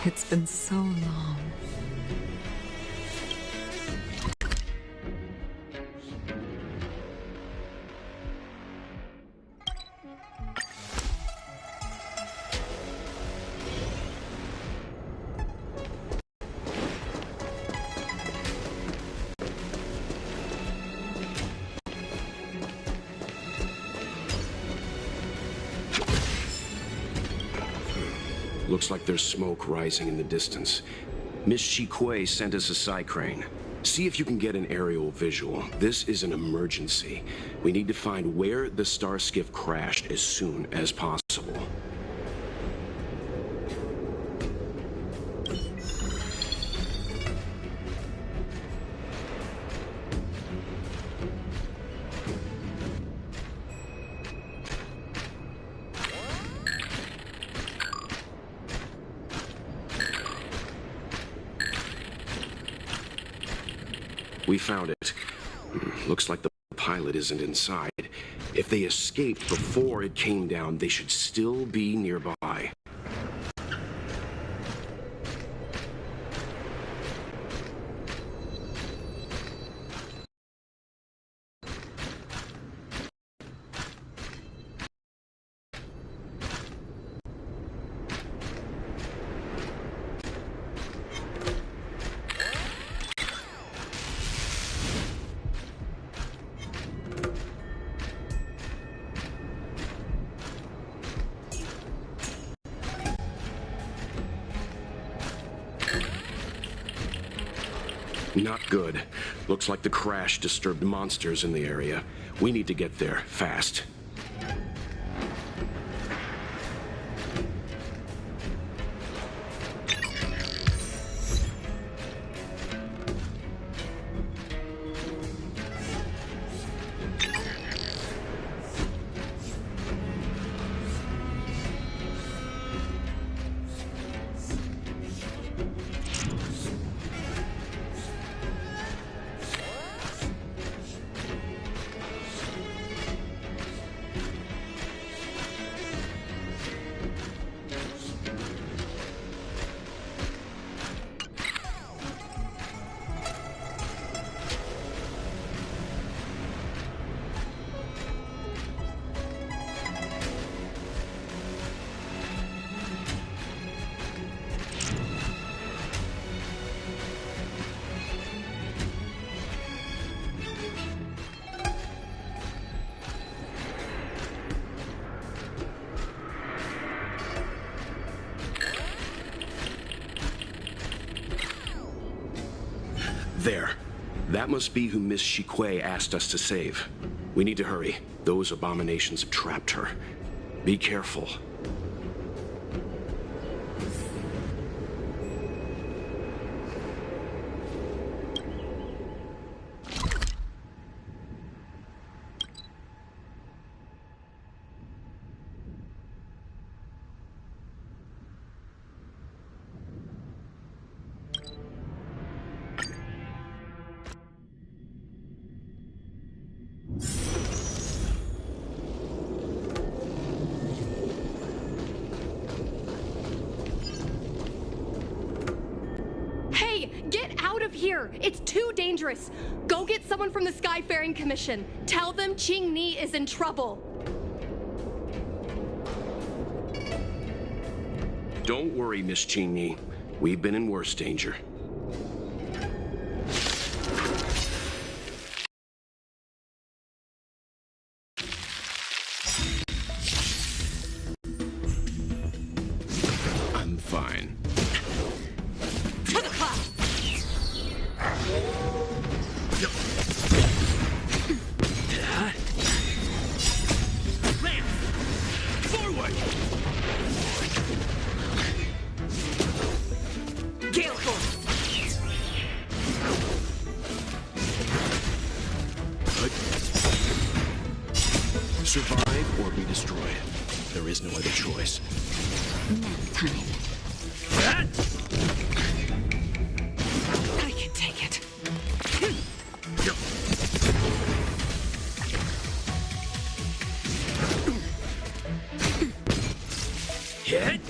It's been so long. Looks like there's smoke rising in the distance. Miss Chikwe sent us a psi crane. See if you can get an aerial visual. This is an emergency. We need to find where the star skiff crashed as soon as possible. We found it. Looks like the pilot isn't inside. If they escaped before it came down, they should still be nearby. Not good. Looks like the crash disturbed monsters in the area. We need to get there, fast. There. That must be who Miss Chikwe asked us to save. We need to hurry. Those abominations have trapped her. Be careful. Here, it's too dangerous. Go get someone from the Skyfaring Commission. Tell them Ching Ni is in trouble. Don't worry, Miss Ching Ni. We've been in worse danger. I'm fine. To the cloud! Forward! Gale Force! Survive or be destroyed. There is no other choice. Nap time. I can take it. Hit!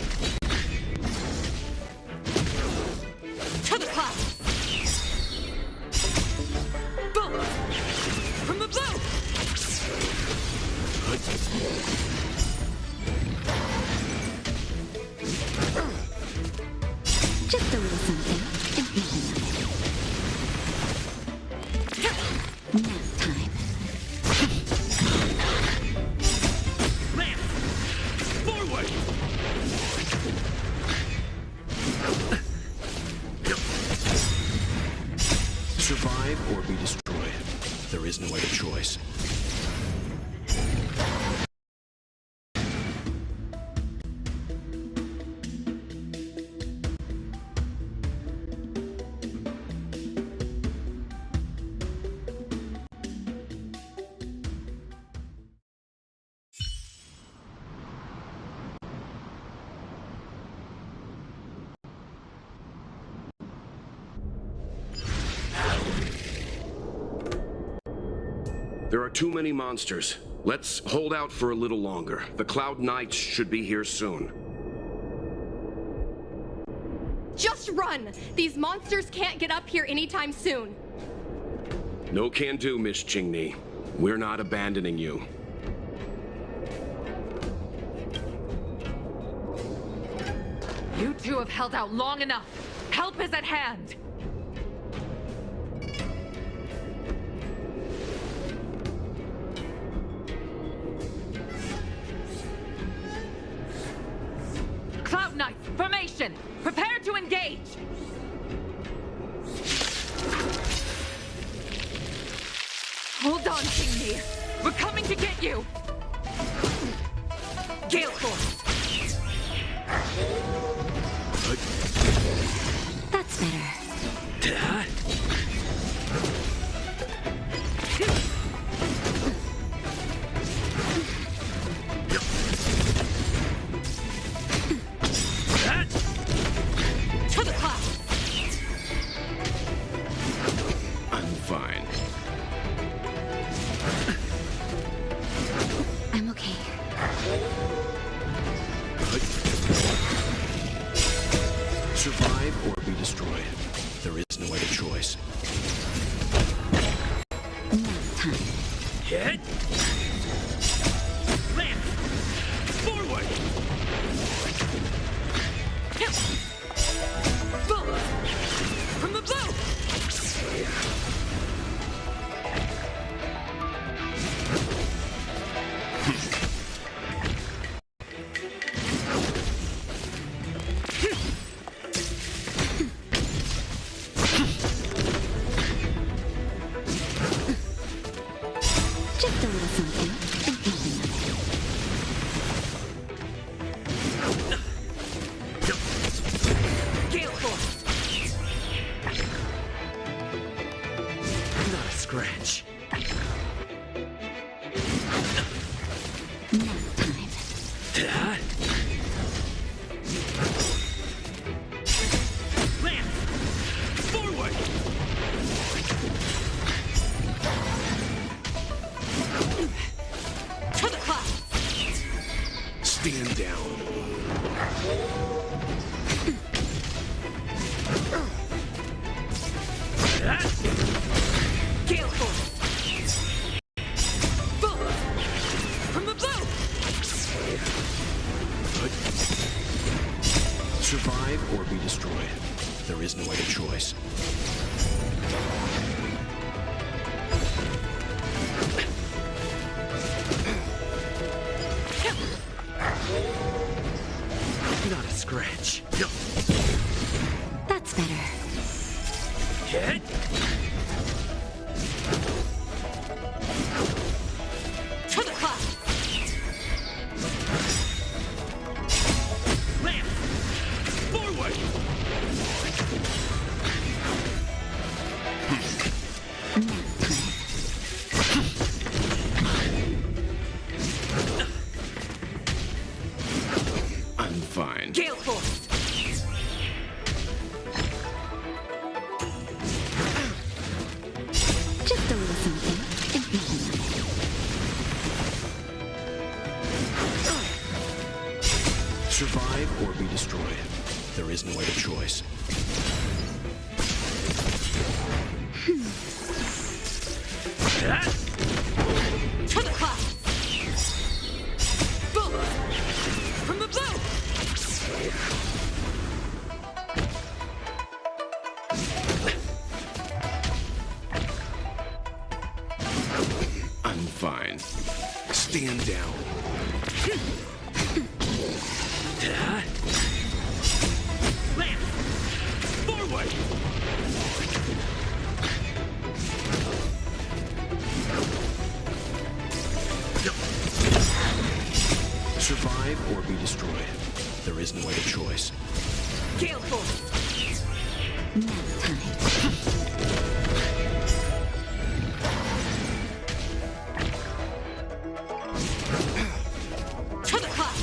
is no other choice. There are too many monsters. Let's hold out for a little longer. The Cloud Knights should be here soon. Just run! These monsters can't get up here anytime soon. No can do, Miss Qingni. We're not abandoning you. You two have held out long enough. Help is at hand. Cloud Knights, formation! Prepare to engage! Hold on, Qingni. We're coming to get you! Gale Force! That's better. To the clouds! I'm fine. I'm okay. Survive or be destroyed. There is no other choice. Nap time. Hit. Land. Forward. Boom! From the blue! Just a little something and nothing of it. Gale Force! Not a scratch. Nap time. Land. Forward. To the clouds! Stand down. Gale Force! Boom! From the blue! Survive or be destroyed. There is no other choice. Not a scratch. That's better. Hit. To the clouds! Land. Forward. Nap time. I'm fine. Gale Force! Just a little something and nothing of it. Survive or be destroyed. There is no other choice. To the clouds! Boom! From the blue! I'm fine. Stand down. Land. Forward. Gale Force! Nap time. To the cloud!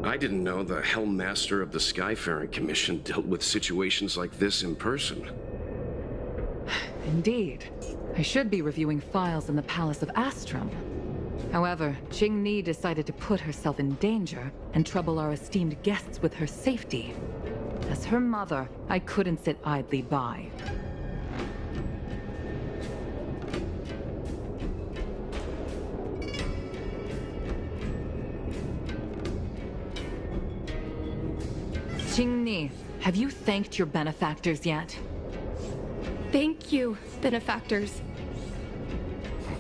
I didn't know the Helm Master of the Skyfaring Commission dealt with situations like this in person. Indeed. I should be reviewing files in the Palace of Astrum. However, Qing-Ni decided to put herself in danger and trouble our esteemed guests with her safety. As her mother, I couldn't sit idly by. Qing-Ni, have you thanked your benefactors yet? Thank you, benefactors.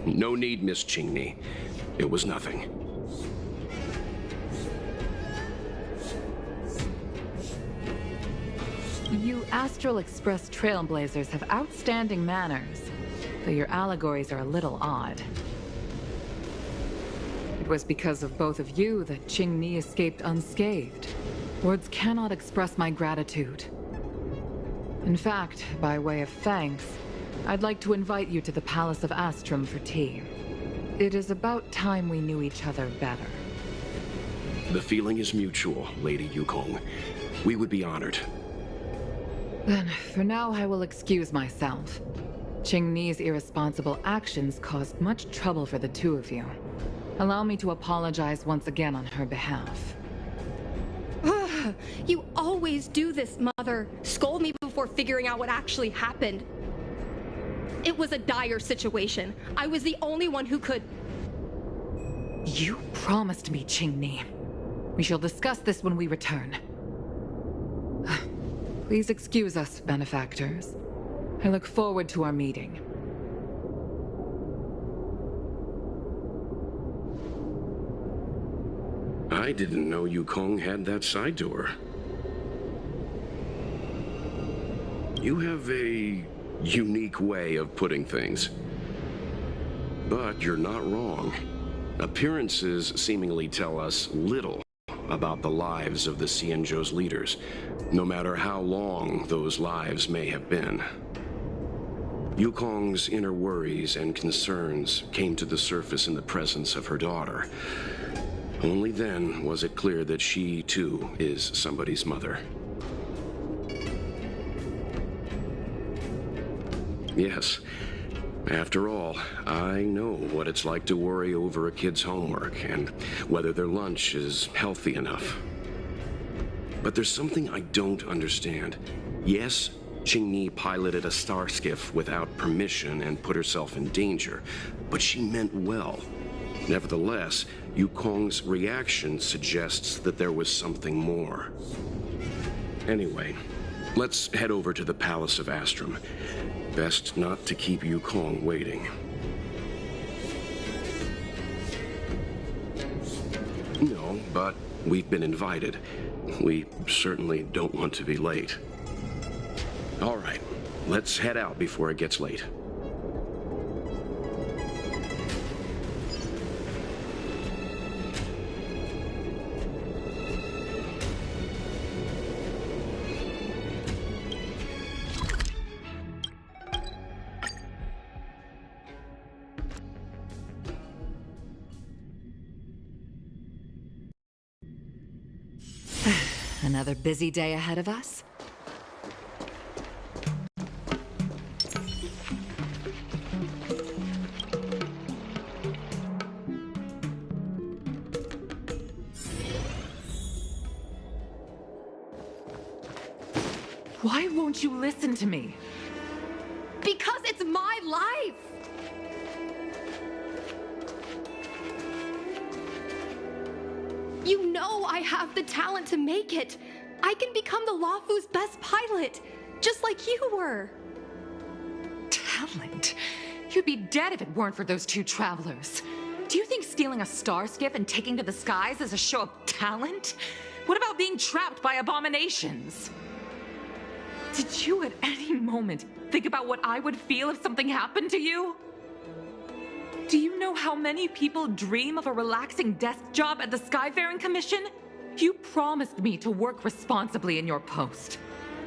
No need, Miss Qing-Ni. It was nothing. You Astral Express Trailblazers have outstanding manners, though your allegories are a little odd. It was because of both of you that Qing-Ni escaped unscathed. Words cannot express my gratitude. In fact, by way of thanks, I'd like to invite you to the Palace of Astrum for tea. It is about time we knew each other better. The feeling is mutual, Lady Yukong. We would be honored. Then, for now, I will excuse myself. Qing-Ni's irresponsible actions caused much trouble for the two of you. Allow me to apologize once again on her behalf. You always do this, Mother. Scold me before figuring out what actually happened. It was a dire situation. I was the only one who could... You promised me, Qing-Ni. We shall discuss this when we return. Please excuse us, benefactors. I look forward to our meeting. I didn't know Yukong had that side door. You have a unique way of putting things. But you're not wrong. Appearances seemingly tell us little about the lives of the Xianzhou's leaders, no matter how long those lives may have been. Yukong's inner worries and concerns came to the surface in the presence of her daughter. Only then was it clear that she, too, is somebody's mother. Yes. After all, I know what it's like to worry over a kid's homework and whether their lunch is healthy enough. But there's something I don't understand. Yes, Qing-Ni piloted a star skiff without permission and put herself in danger, but she meant well. Nevertheless, Yukong's reaction suggests that there was something more. Anyway, let's head over to the Palace of Astrum. Best not to keep Yukong waiting. No, but we've been invited. We certainly don't want to be late. All right, let's head out before it gets late. Another busy day ahead of us? Why won't you listen to me? Because it's my life! You know I have the talent to make it. I can become the Luofu's best pilot, just like you were. Talent? You'd be dead if it weren't for those two travelers. Do you think stealing a star skiff and taking to the skies is a show of talent? What about being trapped by abominations? Did you at any moment think about what I would feel if something happened to you? Do you know how many people dream of a relaxing desk job at the Skyfaring Commission? You promised me to work responsibly in your post.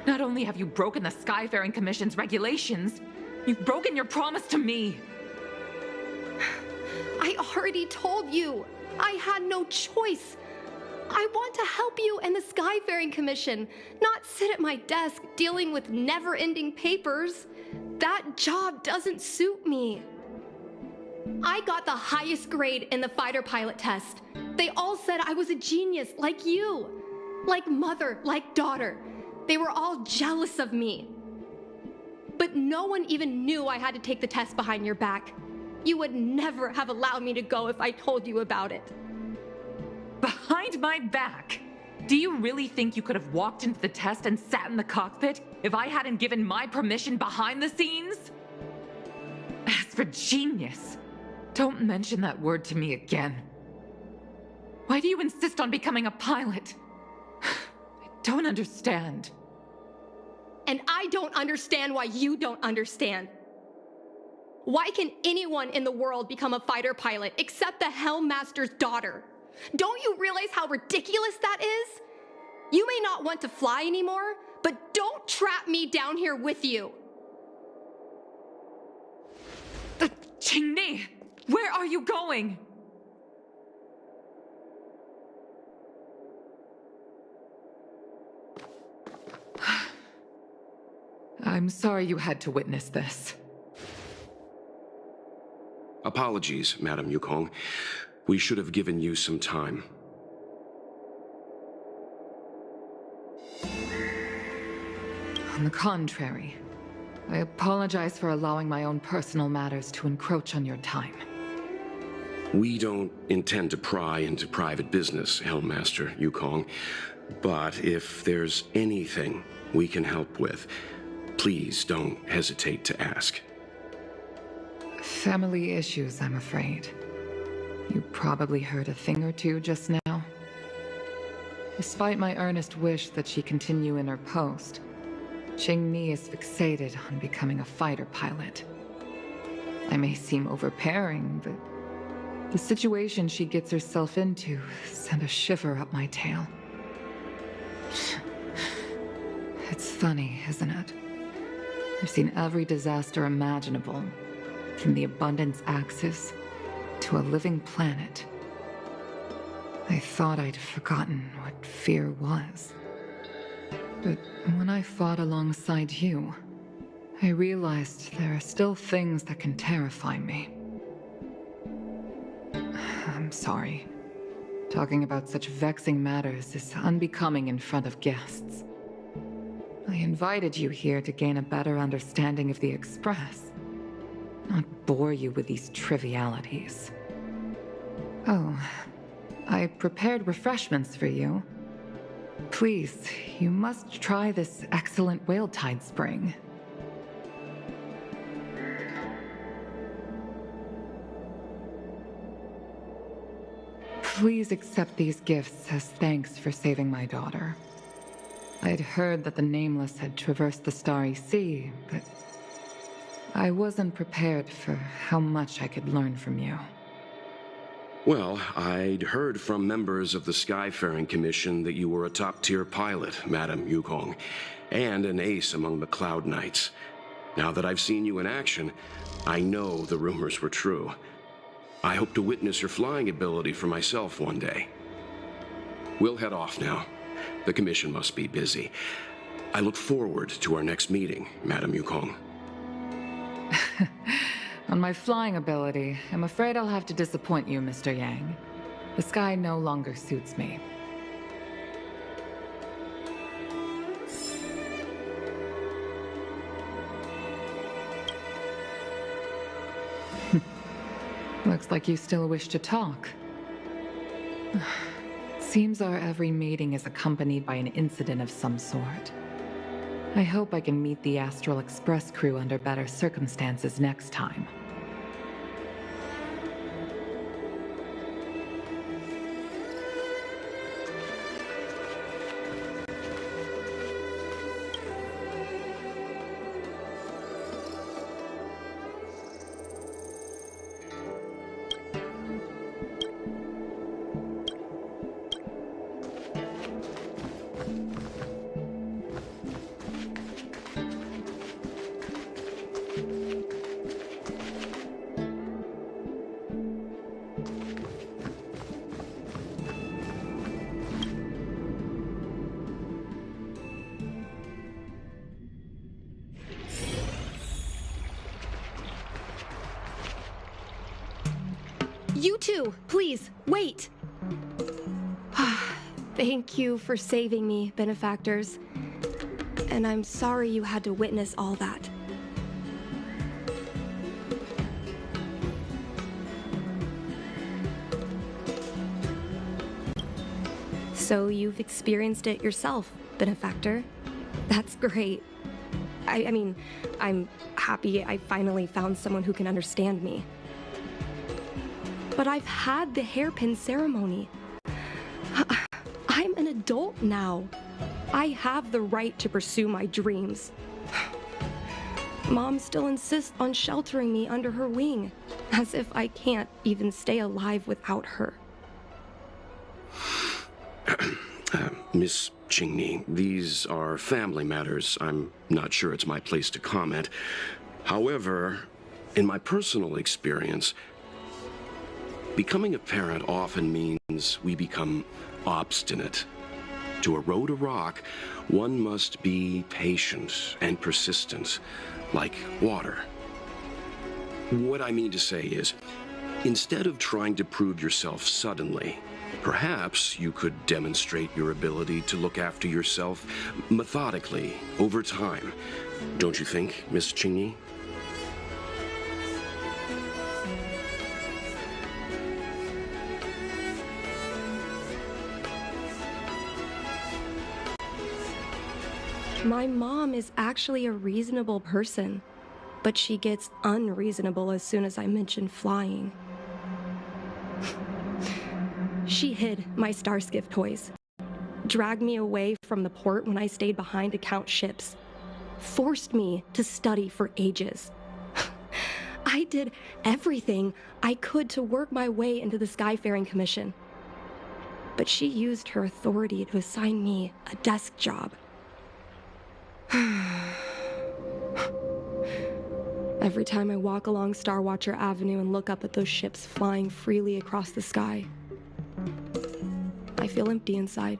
Not only have you broken the Skyfaring Commission's regulations, you've broken your promise to me. I already told you. I had no choice. I want to help you and the Skyfaring Commission, not sit at my desk dealing with never-ending papers. That job doesn't suit me. I got the highest grade in the fighter pilot test. They all said I was a genius, like you. Like mother, like daughter. They were all jealous of me. But no one even knew I had to take the test behind your back. You would never have allowed me to go if I told you about it. Behind my back? Do you really think you could have walked into the test and sat in the cockpit if I hadn't given my permission behind the scenes? As for genius, don't mention that word to me again. Why do you insist on becoming a pilot? I don't understand. And I don't understand why you don't understand. Why can anyone in the world become a fighter pilot except the Helmmaster's daughter? Don't you realize how ridiculous that is? You may not want to fly anymore, but don't trap me down here with you. Qingni, where are you going? I'm sorry you had to witness this. Apologies, Madam Yukong. We should have given you some time. On the contrary, I apologize for allowing my own personal matters to encroach on your time. We don't intend to pry into private business, Helmmaster Yukong. But if there's anything we can help with, please don't hesitate to ask. Family issues, I'm afraid. You probably heard a thing or two just now. Despite my earnest wish that she continue in her post, Qingni is fixated on becoming a fighter pilot. I may seem overbearing, but the situation she gets herself into sent a shiver up my tail. It's funny, isn't it? I've seen every disaster imaginable, from the abundance axis to a living planet. I thought I'd forgotten what fear was. But when I fought alongside you, I realized there are still things that can terrify me. I'm sorry. Talking about such vexing matters is unbecoming in front of guests. I invited you here to gain a better understanding of the Express, not bore you with these trivialities. Oh, I prepared refreshments for you. Please, you must try this excellent whale tide spring. Please accept these gifts as thanks for saving my daughter. I'd heard that the Nameless had traversed the Starry Sea, but I wasn't prepared for how much I could learn from you. Well, I'd heard from members of the Skyfaring Commission that you were a top-tier pilot, Madam Yukong, and an ace among the Cloud Knights. Now that I've seen you in action, I know the rumors were true. I hope to witness your flying ability for myself one day. We'll head off now. The Commission must be busy. I look forward to our next meeting, Madam Yukong. On my flying ability, I'm afraid I'll have to disappoint you, Mr. Yang. The sky no longer suits me. Looks like you still wish to talk. Seems our every meeting is accompanied by an incident of some sort. I hope I can meet the Astral Express crew under better circumstances next time. You two, please, wait! Thank you for saving me, benefactors. And I'm sorry you had to witness all that. So you've experienced it yourself, benefactor. That's great. I mean, I'm happy I finally found someone who can understand me. But I've had the hairpin ceremony. I'm an adult now. I have the right to pursue my dreams. Mom still insists on sheltering me under her wing, as if I can't even stay alive without her. Miss Qingni, these are family matters. I'm not sure it's my place to comment. However, in my personal experience, becoming a parent often means we become obstinate. To erode a rock, one must be patient and persistent, like water. What I mean to say is, instead of trying to prove yourself suddenly, perhaps you could demonstrate your ability to look after yourself methodically over time. Don't you think, Miss Qingni? My mom is actually a reasonable person, but she gets unreasonable as soon as I mention flying. She hid my Starskiff toys, dragged me away from the port when I stayed behind to count ships, forced me to study for ages. I did everything I could to work my way into the Skyfaring Commission. But she used her authority to assign me a desk job. Every time I walk along Star Watcher Avenue and look up at those ships flying freely across the sky, I feel empty inside.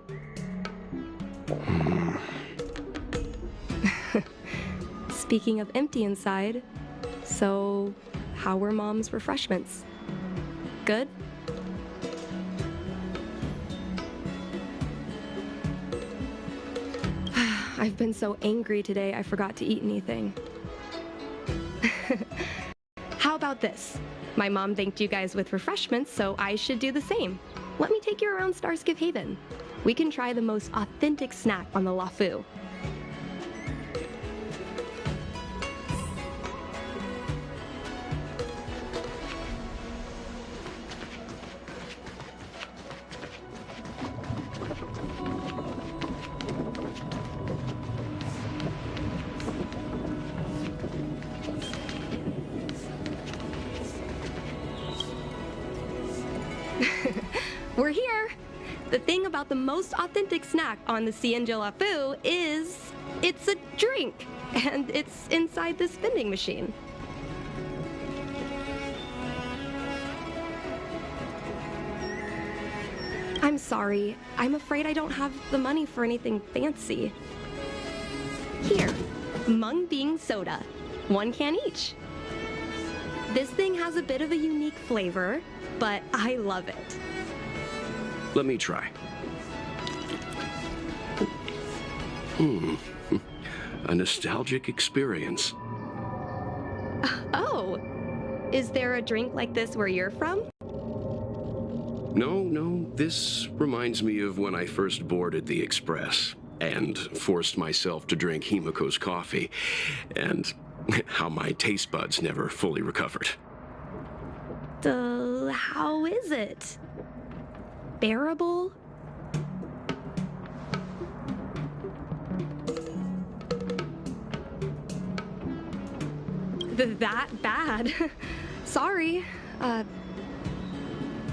Speaking of empty inside, so how were Mom's refreshments? Good? I've been so angry today I forgot to eat anything. How about this? My mom thanked you guys with refreshments, so I should do the same. Let me take you around Starskiff Haven. We can try the most authentic snack on the LaFu. We're here! The thing about the most authentic snack on the CNJ LaFu is it's a drink, and it's inside this vending machine. I'm sorry. I'm afraid I don't have the money for anything fancy. Here, Mung Bean Soda. 1 can each. This thing has a bit of a unique flavor, but I love it. Let me try. A nostalgic experience. Oh, is there a drink like this where you're from? No, this reminds me of when I first boarded the Express and forced myself to drink Himiko's coffee, and how my taste buds never fully recovered. How is it? Bearable? That bad? Sorry.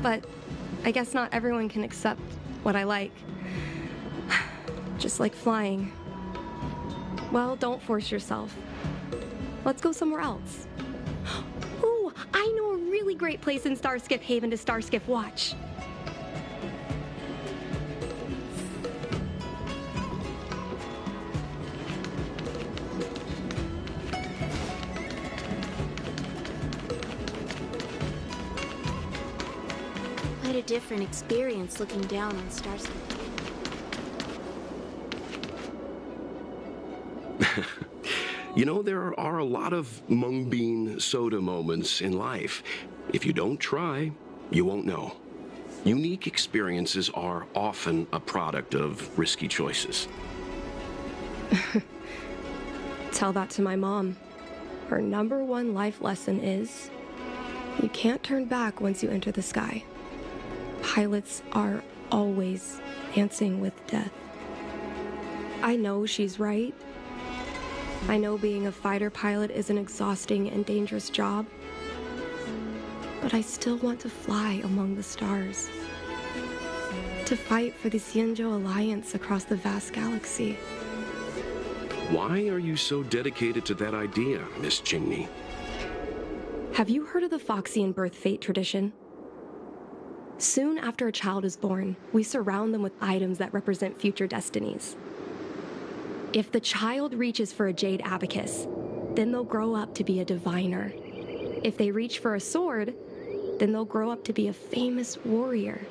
But I guess not everyone can accept what I like. Just like flying. Well, don't force yourself. Let's go somewhere else. Ooh, I know a really great place in Starskiff Haven to Starskiff watch. different experience looking down on Starsky. You know, there are a lot of mung bean soda moments in life. If you don't try, you won't know. Unique experiences are often a product of risky choices. Tell that to my mom. Her #1 life lesson is, you can't turn back once you enter the sky. Pilots are always dancing with death. I know she's right. I know being a fighter pilot is an exhausting and dangerous job. But I still want to fly among the stars. To fight for the Xianzhou Alliance across the vast galaxy. Why are you so dedicated to that idea, Miss Qingni? Have you heard of the Foxian birth fate tradition? Soon after a child is born, we surround them with items that represent future destinies. If the child reaches for a jade abacus, then they'll grow up to be a diviner. If they reach for a sword, then they'll grow up to be a famous warrior.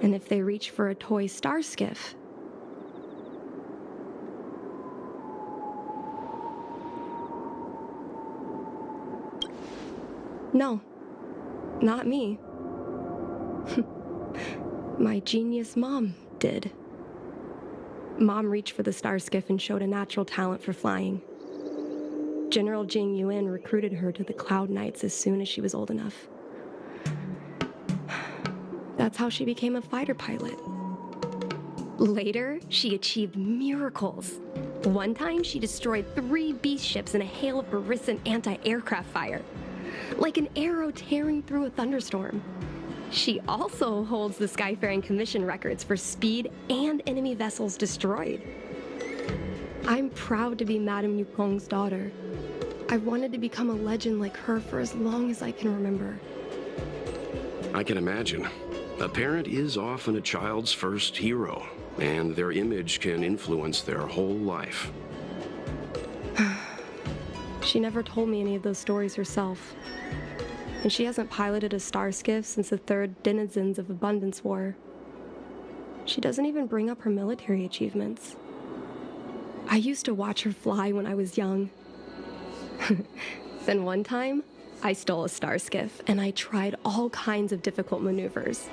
And if they reach for a toy star skiff, no, not me. My genius mom did. Mom reached for the star skiff and showed a natural talent for flying. General Jing Yuan recruited her to the Cloud Knights as soon as she was old enough. That's how she became a fighter pilot. Later, she achieved miracles. One time, she destroyed 3 beast ships in a hail of Barisan anti-aircraft fire, like an arrow tearing through a thunderstorm. She also holds the Skyfaring Commission records for speed and enemy vessels destroyed. I'm proud to be Madame Yukong's daughter. I've wanted to become a legend like her for as long as I can remember. I can imagine. A parent is often a child's first hero, and their image can influence their whole life. She never told me any of those stories herself. And she hasn't piloted a star skiff since the 3rd Denizens of Abundance War. She doesn't even bring up her military achievements. I used to watch her fly when I was young. Then one time, I stole a star skiff and I tried all kinds of difficult maneuvers.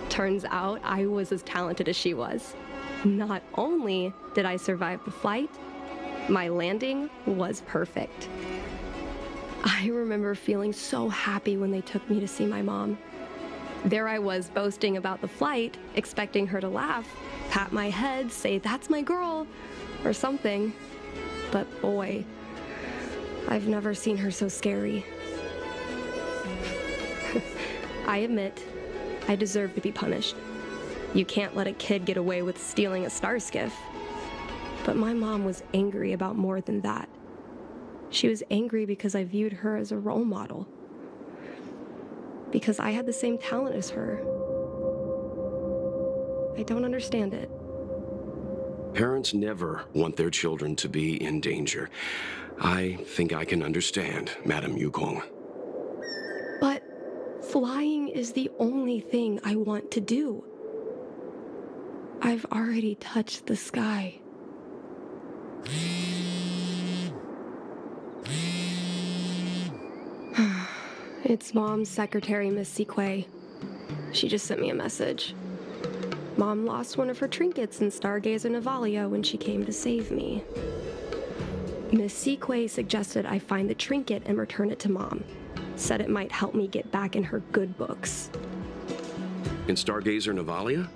Turns out I was as talented as she was. Not only did I survive the flight, my landing was perfect. I remember feeling so happy when they took me to see my mom. There I was boasting about the flight, expecting her to laugh, pat my head, say, "That's my girl," or something. But boy, I've never seen her so scary. I admit, I deserve to be punished. You can't let a kid get away with stealing a star skiff. But my mom was angry about more than that. She was angry because I viewed her as a role model. Because I had the same talent as her. I don't understand it. Parents never want their children to be in danger. I think I can understand, Madame Yukong. But flying is the only thing I want to do. I've already touched the sky. It's Mom's secretary, Miss Siquei. She just sent me a message. Mom lost one of her trinkets in Stargazer Navalia when she came to save me. Miss Siquei suggested I find the trinket and return it to Mom. Said it might help me get back in her good books. In Stargazer Navalia?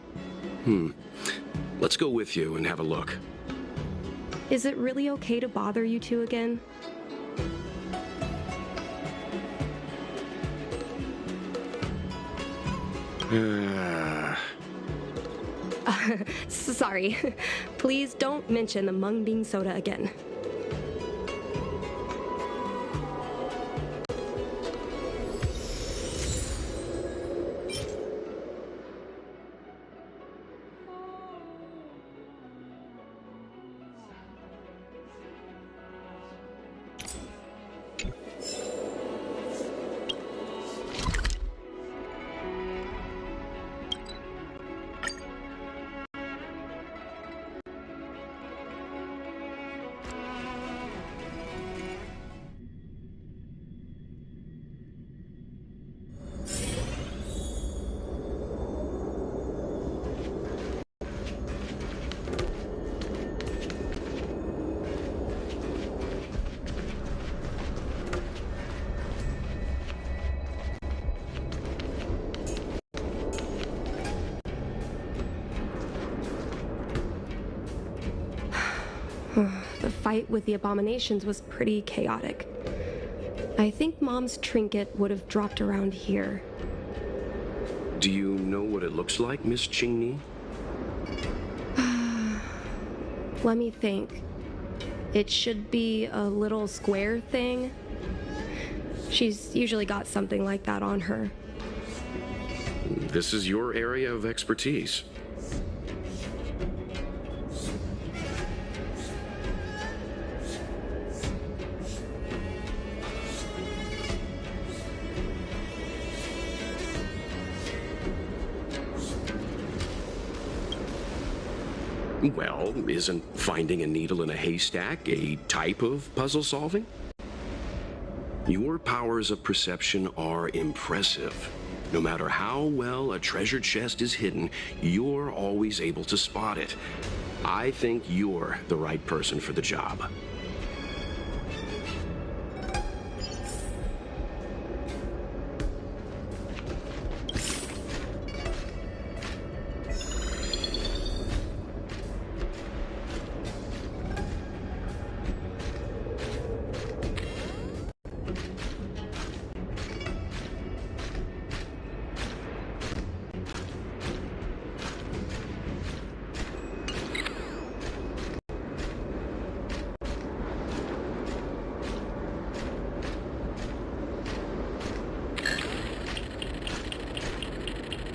Let's go with you and have a look. Is it really okay to bother you two again? Sorry. Please don't mention the mung bean soda again. fight with the abominations was pretty chaotic. I think Mom's trinket would have dropped around here. Do you know what it looks like, Miss Qingni? Let me think. It should be a little square thing. She's usually got something like that on her. This is your area of expertise. Well, isn't finding a needle in a haystack a type of puzzle solving? Your powers of perception are impressive. No matter how well a treasure chest is hidden, you're always able to spot it. I think you're the right person for the job.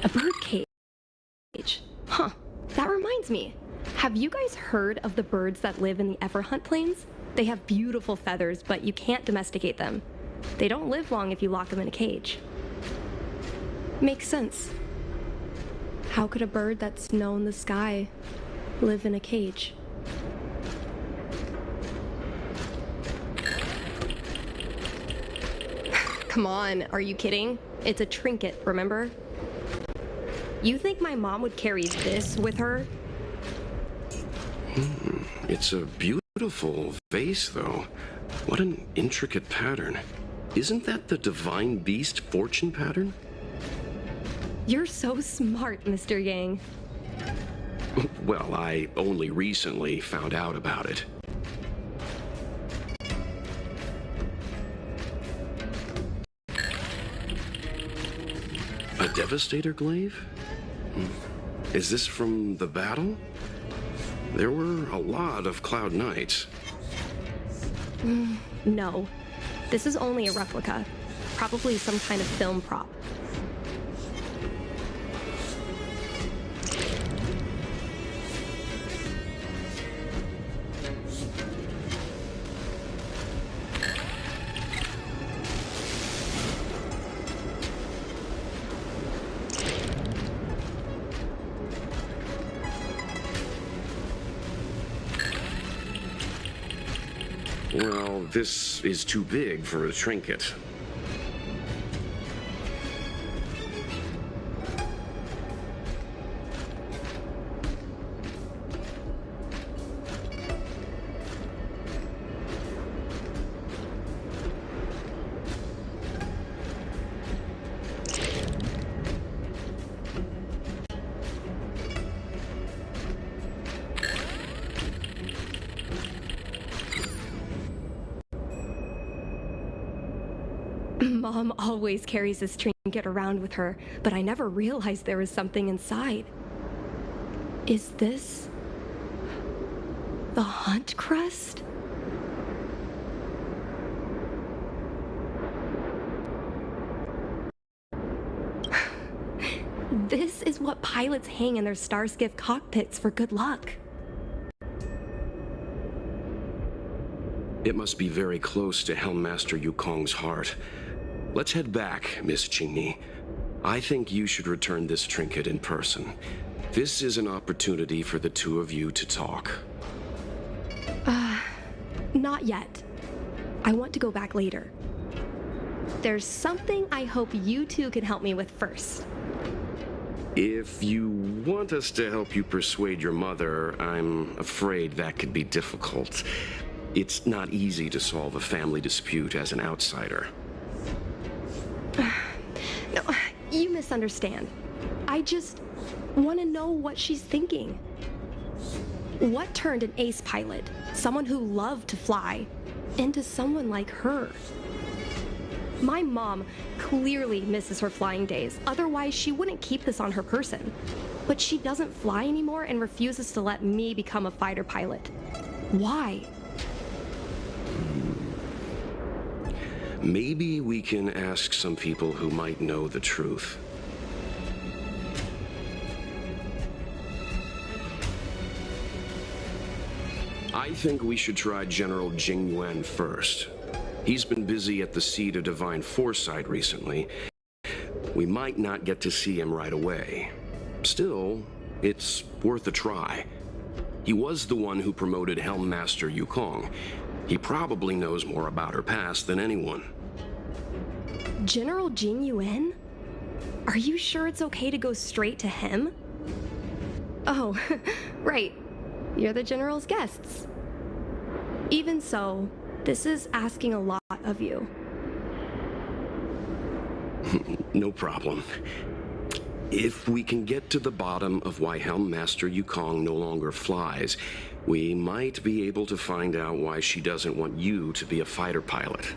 A bird cage. Huh. That reminds me. Have you guys heard of the birds that live in the Everhunt Plains? They have beautiful feathers, but you can't domesticate them. They don't live long if you lock them in a cage. Makes sense. How could a bird that's snow in the sky live in a cage? Come on, are you kidding? It's a trinket, remember? You think my mom would carry this with her? It's a beautiful vase, though. What an intricate pattern. Isn't that the divine beast fortune pattern? You're so smart, Mr. Yang. Well, I only recently found out about it. A Devastator glaive? Is this from the battle? There were a lot of Cloud Knights. No. This is only a replica. Probably some kind of film prop. Well, this is too big for a trinket. Mom always carries this trinket around with her, but I never realized there was something inside. Is this the Hunt Crest? This is what pilots hang in their Starskiff cockpits for good luck. It must be very close to Helmmaster Yukong's heart. Let's head back, Miss Qingni. I think you should return this trinket in person. This is an opportunity for the two of you to talk. Not yet. I want to go back later. There's something I hope you two can help me with first. If you want us to help you persuade your mother, I'm afraid that could be difficult. It's not easy to solve a family dispute as an outsider. No, you misunderstand. I just want to know what she's thinking. What turned an ace pilot, someone who loved to fly, into someone like her? My mom clearly misses her flying days, otherwise she wouldn't keep this on her person. But she doesn't fly anymore and refuses to let me become a fighter pilot. Why? Maybe we can ask some people who might know the truth. I think we should try General Jing Yuan first. He's been busy at the Seat of Divine Foresight recently. We might not get to see him right away. Still, it's worth a try. He was the one who promoted Helm Master Yukong. He probably knows more about her past than anyone. General Jing Yuan? Are you sure it's okay to go straight to him? Oh, right. You're the General's guests. Even so, this is asking a lot of you. No problem. If we can get to the bottom of why Helm Master Yukong no longer flies, we might be able to find out why she doesn't want you to be a fighter pilot.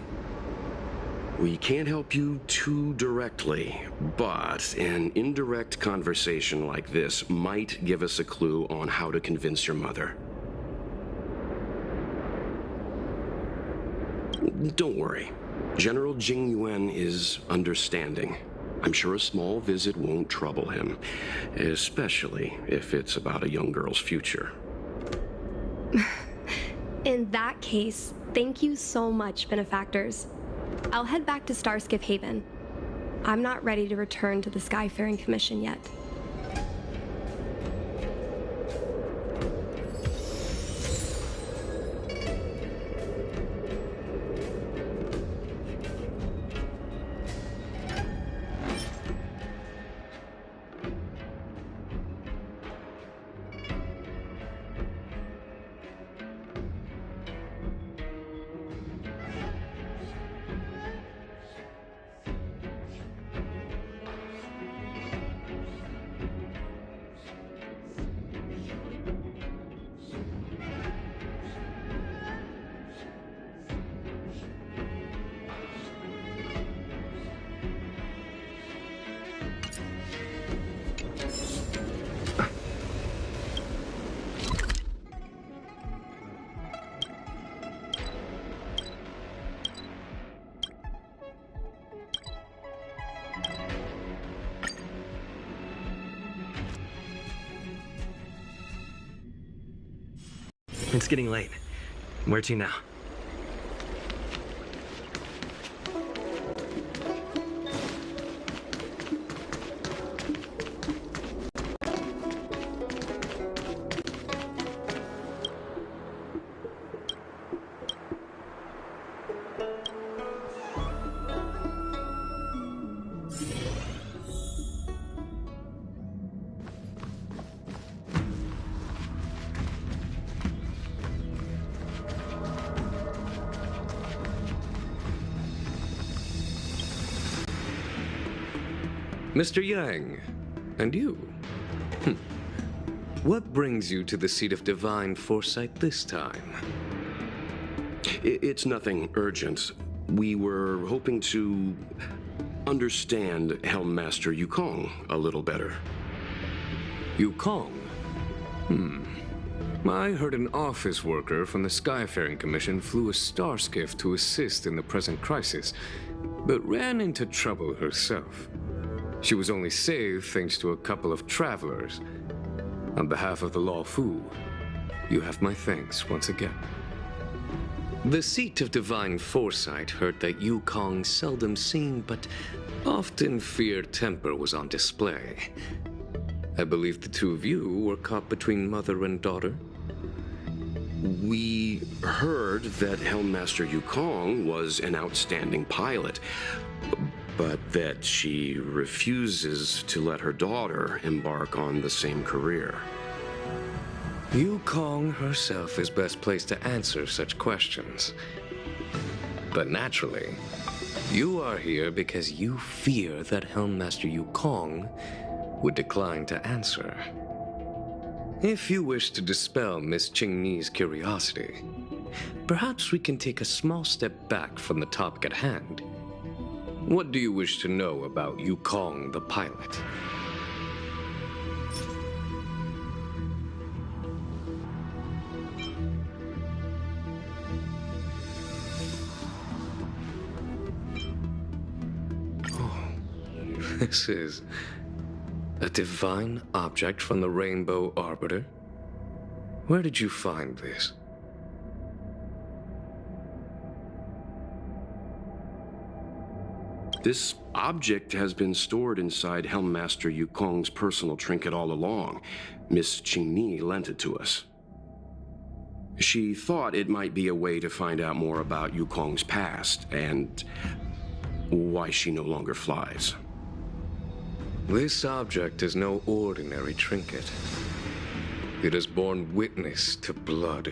We can't help you too directly, but an indirect conversation like this might give us a clue on how to convince your mother. Don't worry. General Jing Yuan is understanding. I'm sure a small visit won't trouble him, especially if it's about a young girl's future. In that case, thank you so much, benefactors. I'll head back to Starskip Haven. I'm not ready to return to the Skyfaring Commission yet. It's getting late. Where to now? Mr. Yang, and you? What brings you to the Seat of Divine Foresight this time? It's nothing urgent. We were hoping to understand Helm Master Yukong a little better. Yukong? I heard an office worker from the Skyfaring Commission flew a star skiff to assist in the present crisis, but ran into trouble herself. She was only saved thanks to a couple of travelers. On behalf of the Law Fu, you have my thanks once again. The Seat of Divine Foresight heard that Yukong's seldom seen but often feared temper was on display. I believe the two of you were caught between mother and daughter. We heard that Helm Master Yukong was an outstanding pilot, but that she refuses to let her daughter embark on the same career. Yukong herself is best placed to answer such questions. But naturally, you are here because you fear that Helm Master Yukong would decline to answer. If you wish to dispel Miss Qingni's curiosity, perhaps we can take a small step back from the topic at hand. What do you wish to know about Yukong the pilot? This is a divine object from the Rainbow Arbiter? Where did you find this? This object has been stored inside Helmmaster Yukong's personal trinket all along. Miss Qingni lent it to us. She thought it might be a way to find out more about Yukong's past and why she no longer flies. This object is no ordinary trinket. It has borne witness to blood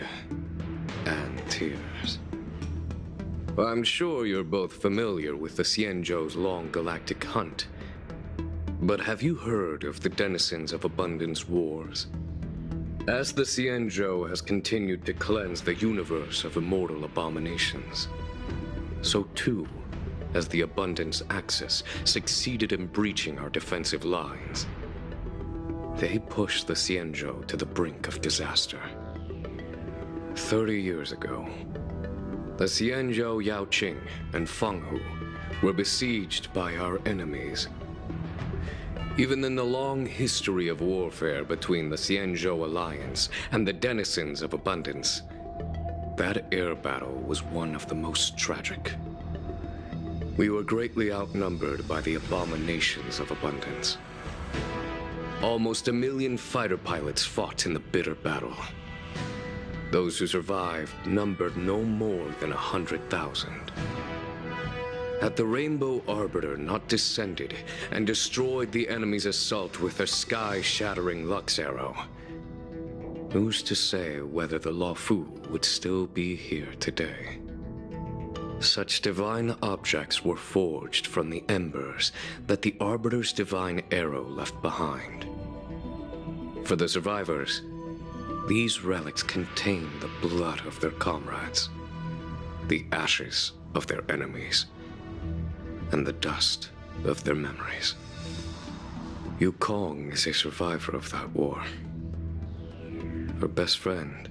and tears. I'm sure you're both familiar with the Xianzhou's long galactic hunt, but have you heard of the denizens of Abundance Wars? As the Xianzhou has continued to cleanse the universe of immortal abominations, so too as the Abundance Axis succeeded in breaching our defensive lines. They pushed the Xianzhou to the brink of disaster. 30 years ago, the Xianzhou Yaoqing and Fenghu were besieged by our enemies. Even in the long history of warfare between the Xianzhou Alliance and the denizens of Abundance, that air battle was one of the most tragic. We were greatly outnumbered by the abominations of Abundance. Almost 1 million fighter pilots fought in the bitter battle. Those who survived numbered no more than 100,000. Had the Rainbow Arbiter not descended and destroyed the enemy's assault with their sky-shattering Lux Arrow, who's to say whether the Luofu would still be here today? Such divine objects were forged from the embers that the Arbiter's divine arrow left behind. For the survivors, these relics contain the blood of their comrades, the ashes of their enemies, and the dust of their memories. Yukong is a survivor of that war. Her best friend,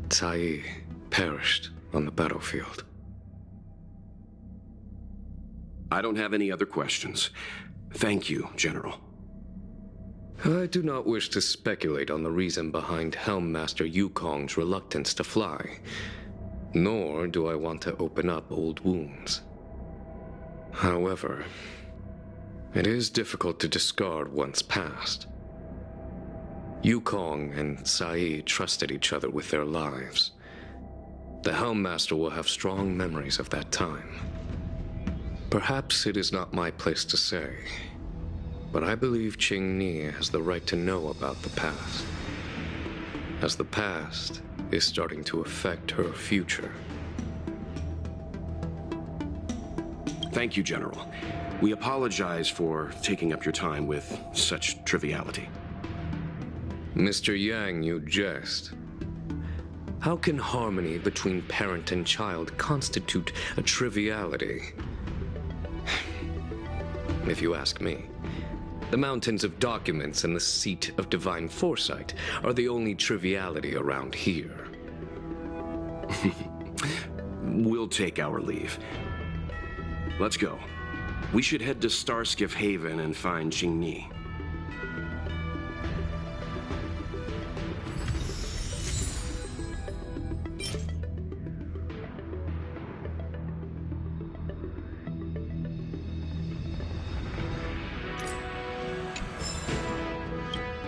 Cai, perished on the battlefield. I don't have any other questions. Thank you, General. I do not wish to speculate on the reason behind Helmmaster Yukong's reluctance to fly, nor do I want to open up old wounds. However, it is difficult to discard one's past. Yukong and Cai trusted each other with their lives. The Helmmaster will have strong memories of that time. Perhaps it is not my place to say, but I believe Qingni has the right to know about the past, as the past is starting to affect her future. Thank you, General. We apologize for taking up your time with such triviality. Mr. Yang, you jest. How can harmony between parent and child constitute a triviality? If you ask me, the mountains of documents and the seat of divine foresight are the only triviality around here. We'll take our leave. Let's go. We should head to Starskiff Haven and find Qingni.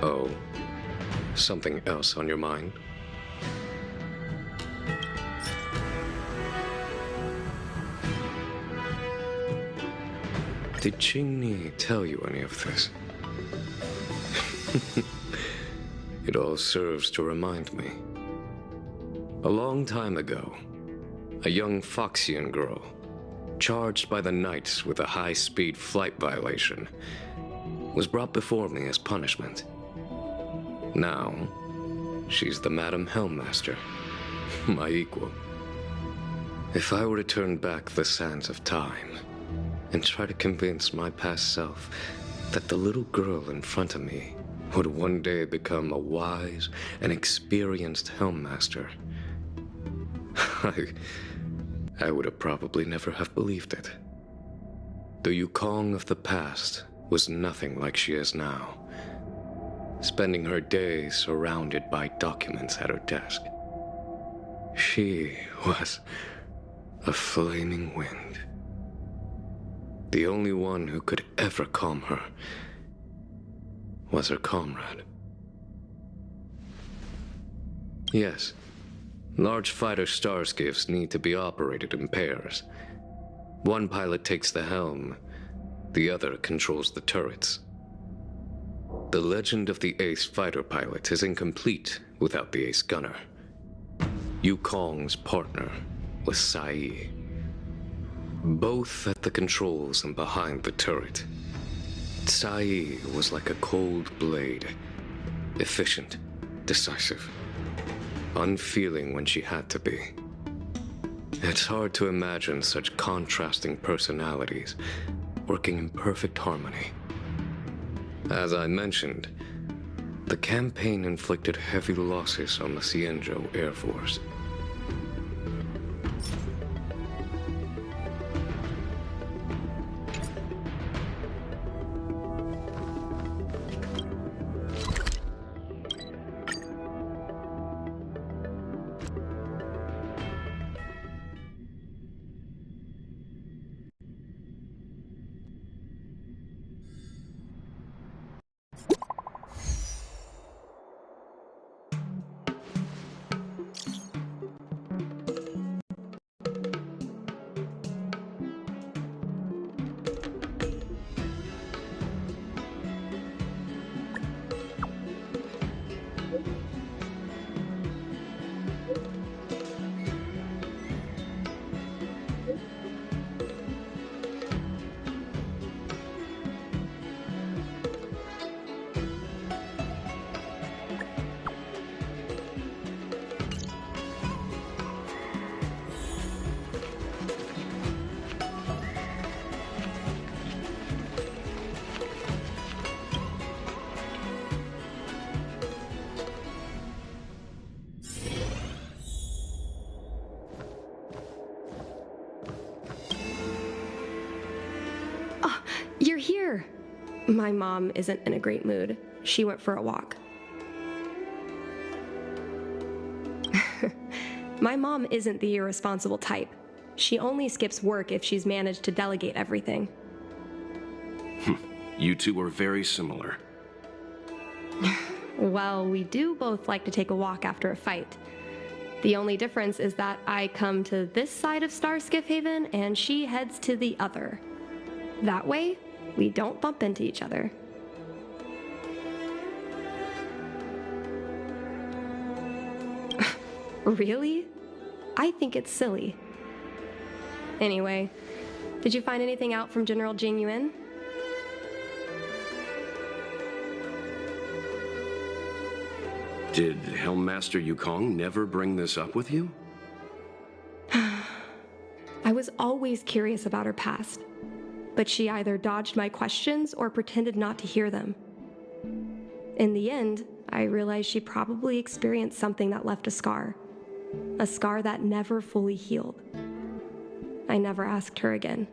Oh, something else on your mind? Did Qingni tell you any of this? It all serves to remind me. A long time ago, a young Foxian girl, charged by the Knights with a high-speed flight violation, was brought before me as punishment. Now, she's the Madam Helmmaster, my equal. If I were to turn back the sands of time and try to convince my past self that the little girl in front of me would one day become a wise and experienced Helmmaster, I would have probably never have believed it. The Yukong of the past was nothing like she is now, spending her days surrounded by documents at her desk. She was a flaming wind. The only one who could ever calm her was her comrade. Yes, large fighter starskiffs need to be operated in pairs. One pilot takes the helm, the other controls the turrets. The legend of the ace fighter pilot is incomplete without the ace gunner. Yukong's partner was Sai. Both at the controls and behind the turret. Sai was like a cold blade, efficient, decisive, unfeeling when she had to be. It's hard to imagine such contrasting personalities working in perfect harmony. As I mentioned, the campaign inflicted heavy losses on the Cienjo Air Force. You're here. My mom isn't in a great mood. She went for a walk. My mom isn't the irresponsible type. She only skips work if she's managed to delegate everything. You two are very similar. Well, we do both like to take a walk after a fight. The only difference is that I come to this side of Starskiff Haven and she heads to the other. That way, we don't bump into each other. Really? I think it's silly. Anyway, did you find anything out from General Jing Yuan? Did Helmmaster Yukong never bring this up with you? I was always curious about her past, but she either dodged my questions or pretended not to hear them. In the end, I realized she probably experienced something that left a scar that never fully healed. I never asked her again.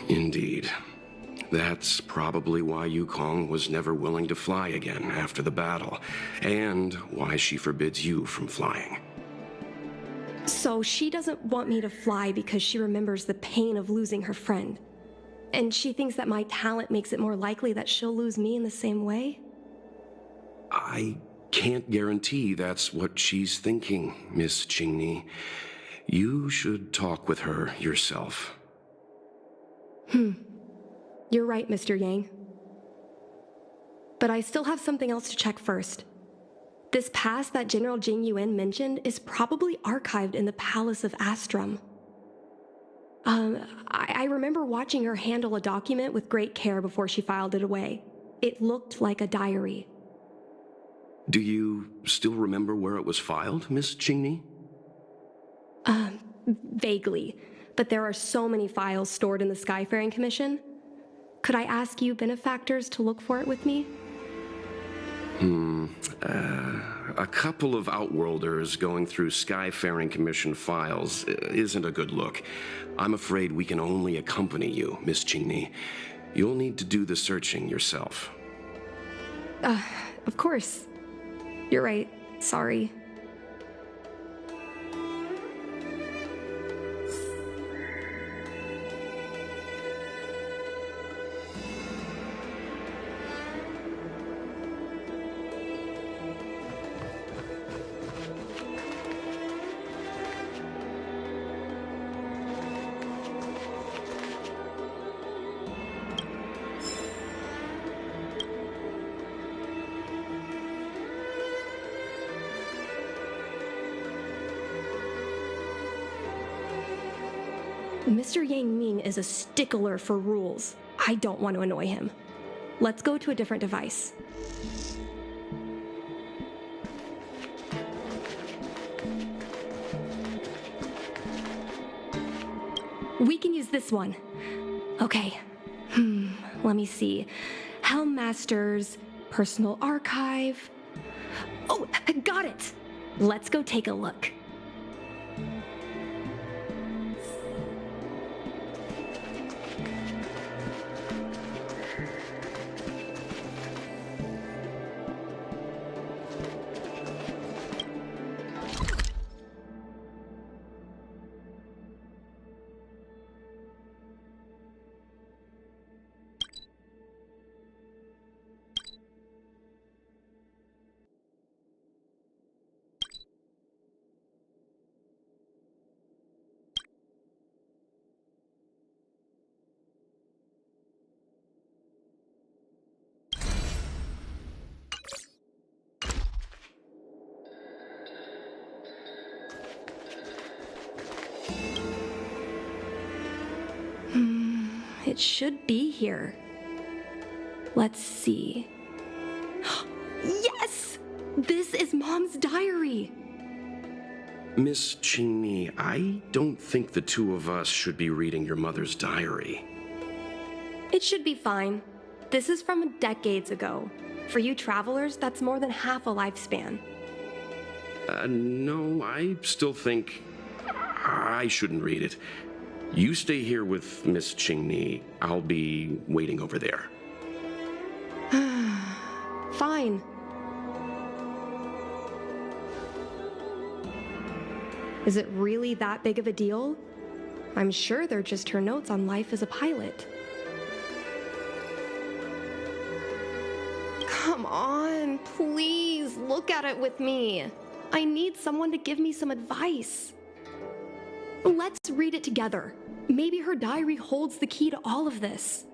Indeed. That's probably why Yukong was never willing to fly again after the battle, and why she forbids you from flying. So she doesn't want me to fly because she remembers the pain of losing her friend. And she thinks that my talent makes it more likely that she'll lose me in the same way? I can't guarantee that's what she's thinking, Miss Qingni. You should talk with her yourself. You're right, Mr. Yang. But I still have something else to check first. This past that General Jing Yuan mentioned is probably archived in the Palace of Astrum. I remember watching her handle a document with great care before she filed it away. It looked like a diary. Do you still remember where it was filed, Miss Chingney? Vaguely, but there are so many files stored in the Skyfaring Commission. Could I ask you benefactors to look for it with me? A couple of Outworlders going through Skyfaring Commission files isn't a good look. I'm afraid we can only accompany you, Miss Chingney. You'll need to do the searching yourself. Of course. You're right. Sorry. Mr. Yang Ming is a stickler for rules. I don't want to annoy him. Let's go to a different device. We can use this one. Okay. Let me see. Helm Master's personal archive. Oh, got it! Let's go take a look. It should be here. Let's see. Yes! This is Mom's diary! Miss Chingney, I don't think the two of us should be reading your mother's diary. It should be fine. This is from decades ago. For you travelers, that's more than half a lifespan. No, I still think I shouldn't read it. You stay here with Miss Chingney. I'll be waiting over there. Fine. Is it really that big of a deal? I'm sure they're just her notes on life as a pilot. Come on, please look at it with me. I need someone to give me some advice. Let's read it together. Maybe her diary holds the key to all of this.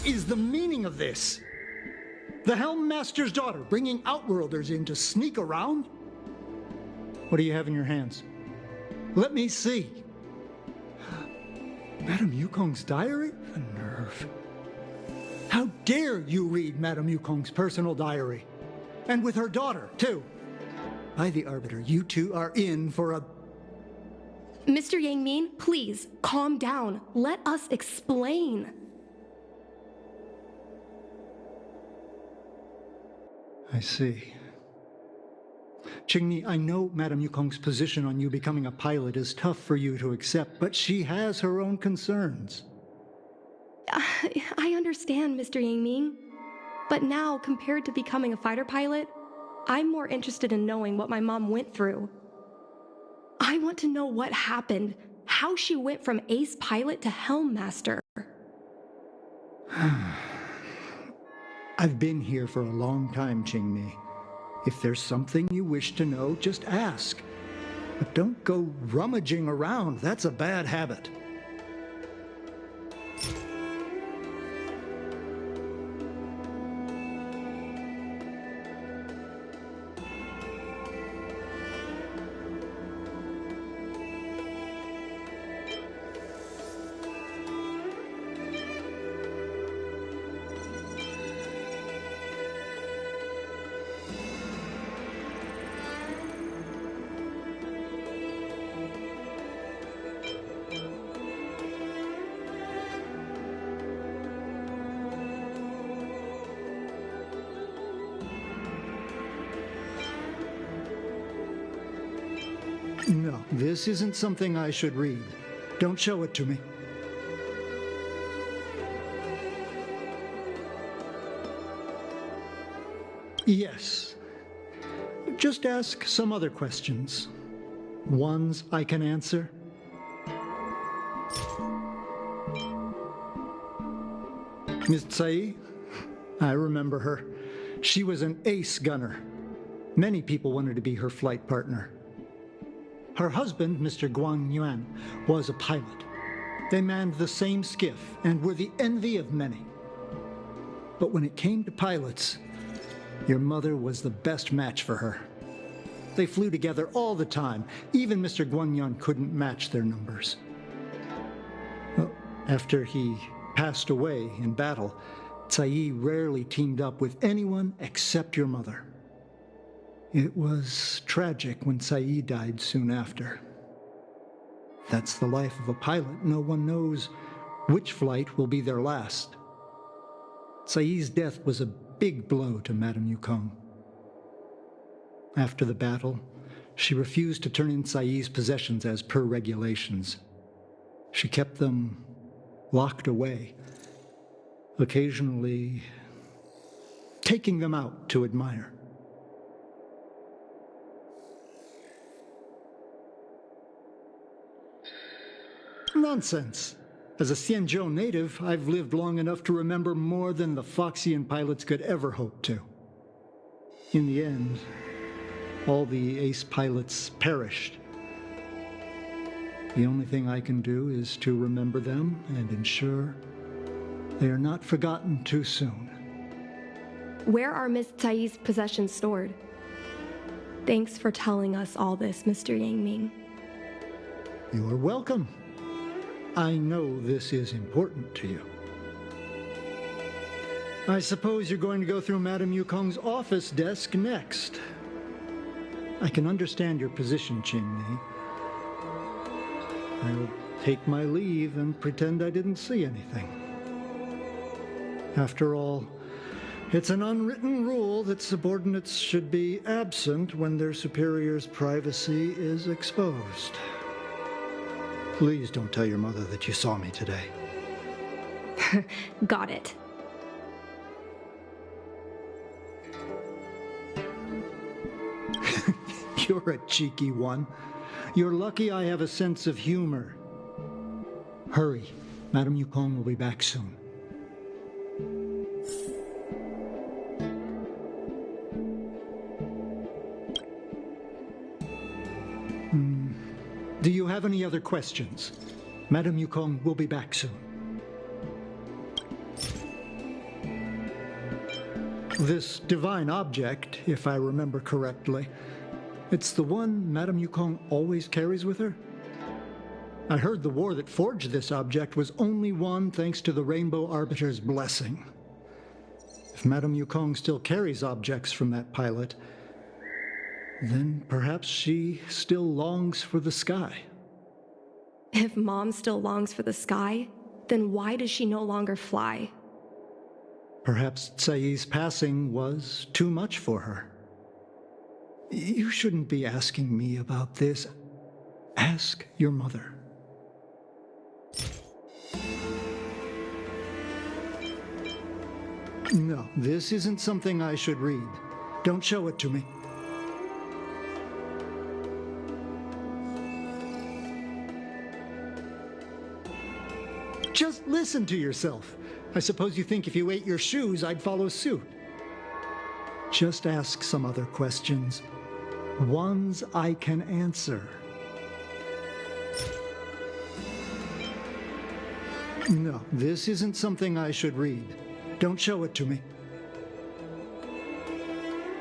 is the meaning of this? The Helm Master's daughter bringing Outworlders in to sneak around? What do you have in your hands? Let me see. Madame Yukong's diary? The nerve. How dare you read Madame Yukong's personal diary? And with her daughter, too. By the Arbiter, you two are in for a... Mr. Yangming, please, calm down. Let us explain. I see. Qingni, I know Madame Yukong's position on you becoming a pilot is tough for you to accept, but she has her own concerns. I understand, Mr. Yangming. But now, compared to becoming a fighter pilot, I'm more interested in knowing what my mom went through. I want to know what happened, how she went from ace pilot to Helm Master. I've been here for a long time, Qingni. If there's something you wish to know, just ask. But don't go rummaging around. That's a bad habit. No, this isn't something I should read. Don't show it to me. Yes. Just ask some other questions. Ones I can answer. Miss Tsai? I remember her. She was an ace gunner. Many people wanted to be her flight partner. Her husband, Mr. Guang Yuan, was a pilot. They manned the same skiff and were the envy of many. But when it came to pilots, your mother was the best match for her. They flew together all the time. Even Mr. Guangyuan couldn't match their numbers. Well, after he passed away in battle, Tsai rarely teamed up with anyone except your mother. It was tragic when Tsai died soon after. That's the life of a pilot. No one knows which flight will be their last. Tsai's death was a big blow to Madame Yukong. After the battle, she refused to turn in Tsai's possessions as per regulations. She kept them locked away, occasionally taking them out to admire. Nonsense. As a Xianzhou native, I've lived long enough to remember more than the Foxian pilots could ever hope to. In the end, all the ace pilots perished. The only thing I can do is to remember them and ensure they are not forgotten too soon. Where are Miss Tsai's possessions stored? Thanks for telling us all this, Mr. Yangming. You are welcome. I know this is important to you. I suppose you're going to go through Madame Yukong's office desk next. I can understand your position, Qingni. I'll take my leave and pretend I didn't see anything. After all, it's an unwritten rule that subordinates should be absent when their superior's privacy is exposed. Please don't tell your mother that you saw me today. Got it. You're a cheeky one. You're lucky I have a sense of humor. Hurry. Madame Yukong will be back soon. Do you have any other questions? Madame Yukong will be back soon. This divine object, if I remember correctly, it's the one Madame Yukong always carries with her? I heard the war that forged this object was only won thanks to the Rainbow Arbiter's blessing. If Madame Yukong still carries objects from that pilot, then perhaps she still longs for the sky. If Mom still longs for the sky, then why does she no longer fly? Perhaps Tsai's passing was too much for her. You shouldn't be asking me about this. Ask your mother. No, this isn't something I should read. Don't show it to me. Just listen to yourself. I suppose you think if you ate your shoes, I'd follow suit. Just ask some other questions. Ones I can answer. No, this isn't something I should read. Don't show it to me.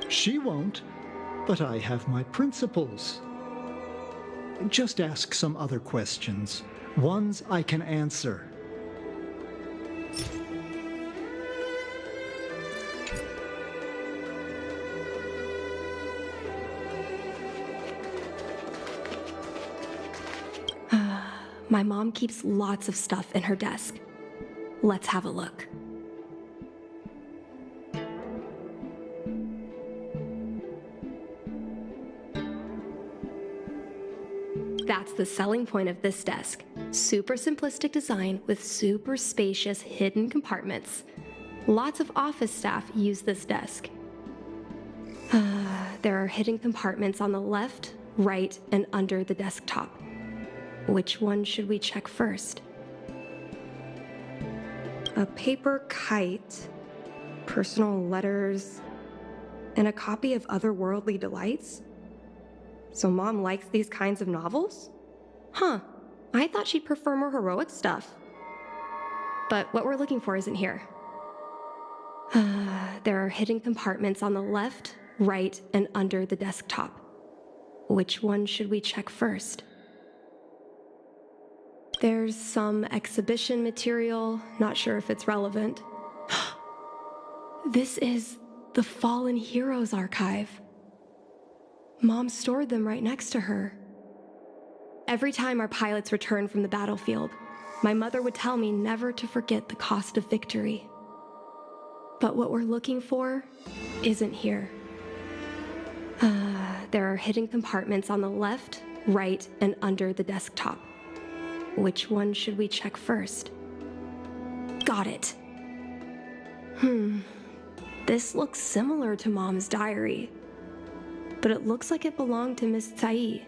She won't, but I have my principles. Just ask some other questions. Ones I can answer. My mom keeps lots of stuff in her desk. Let's have a look. That's the selling point of this desk. Super simplistic design with super spacious hidden compartments. Lots of office staff use this desk. There are hidden compartments on the left, right, and under the desktop. Which one should we check first? A paper kite, personal letters, and a copy of Otherworldly Delights? So Mom likes these kinds of novels? Huh, I thought she'd prefer more heroic stuff. But what we're looking for isn't here. There are hidden compartments on the left, right, and under the desktop. Which one should we check first? There's some exhibition material, not sure if it's relevant. This is the Fallen Heroes archive. Mom stored them right next to her. Every time our pilots returned from the battlefield, my mother would tell me never to forget the cost of victory. But what we're looking for isn't here. There are hidden compartments on the left, right, and under the desktop. Which one should we check first? Got it. This looks similar to Mom's diary, but it looks like it belonged to Miss Tsai.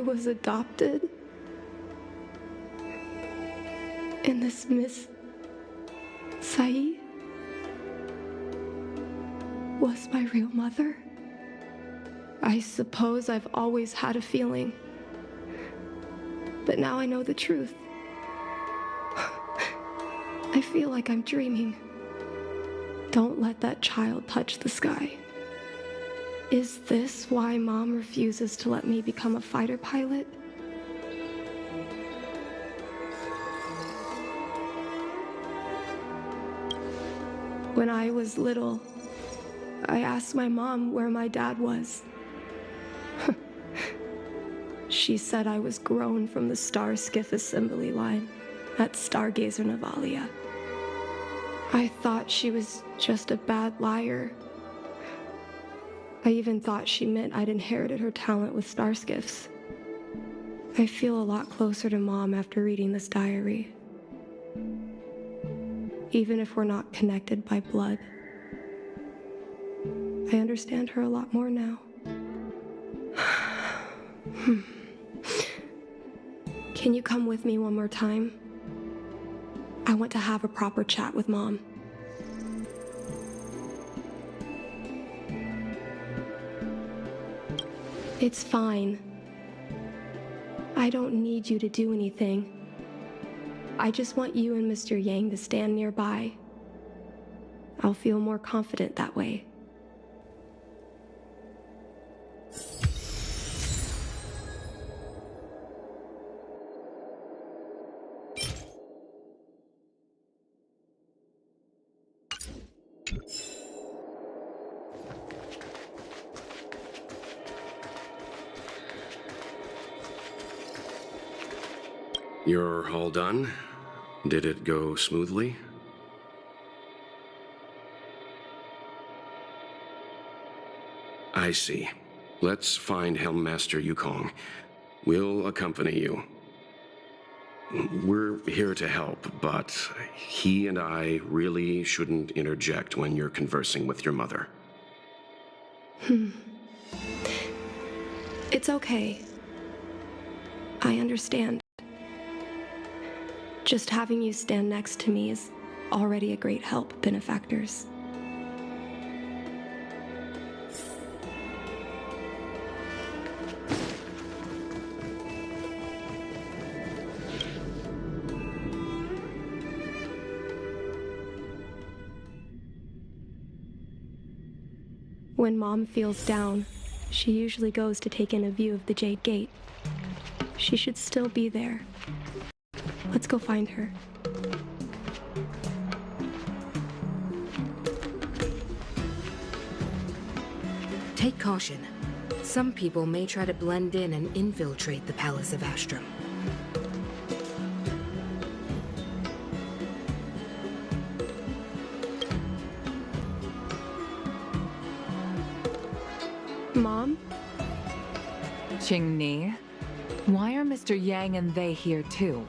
was adopted. And this Miss Sai was my real mother. I suppose I've always had a feeling. But now I know the truth. I feel like I'm dreaming. Don't let that child touch the sky. Is this why Mom refuses to let me become a fighter pilot? When I was little, I asked my mom where my dad was. She said I was grown from the Star Skiff assembly line at Stargazer Navalia. I thought she was just a bad liar. I even thought she meant I'd inherited her talent with star skiffs. I feel a lot closer to Mom after reading this diary. Even if we're not connected by blood. I understand her a lot more now. Can you come with me one more time? I want to have a proper chat with Mom. It's fine. I don't need you to do anything. I just want you and Mr. Yang to stand nearby. I'll feel more confident that way. You're all done? Did it go smoothly? I see. Let's find Helmmaster Yukong. We'll accompany you. We're here to help, but he and I really shouldn't interject when you're conversing with your mother. It's okay. I understand. Just having you stand next to me is already a great help, benefactors. When Mom feels down, she usually goes to take in a view of the Jade Gate. She should still be there. Let's go find her. Take caution. Some people may try to blend in and infiltrate the Palace of Astrum. Mom? Qingni, why are Mr. Yang and they here too?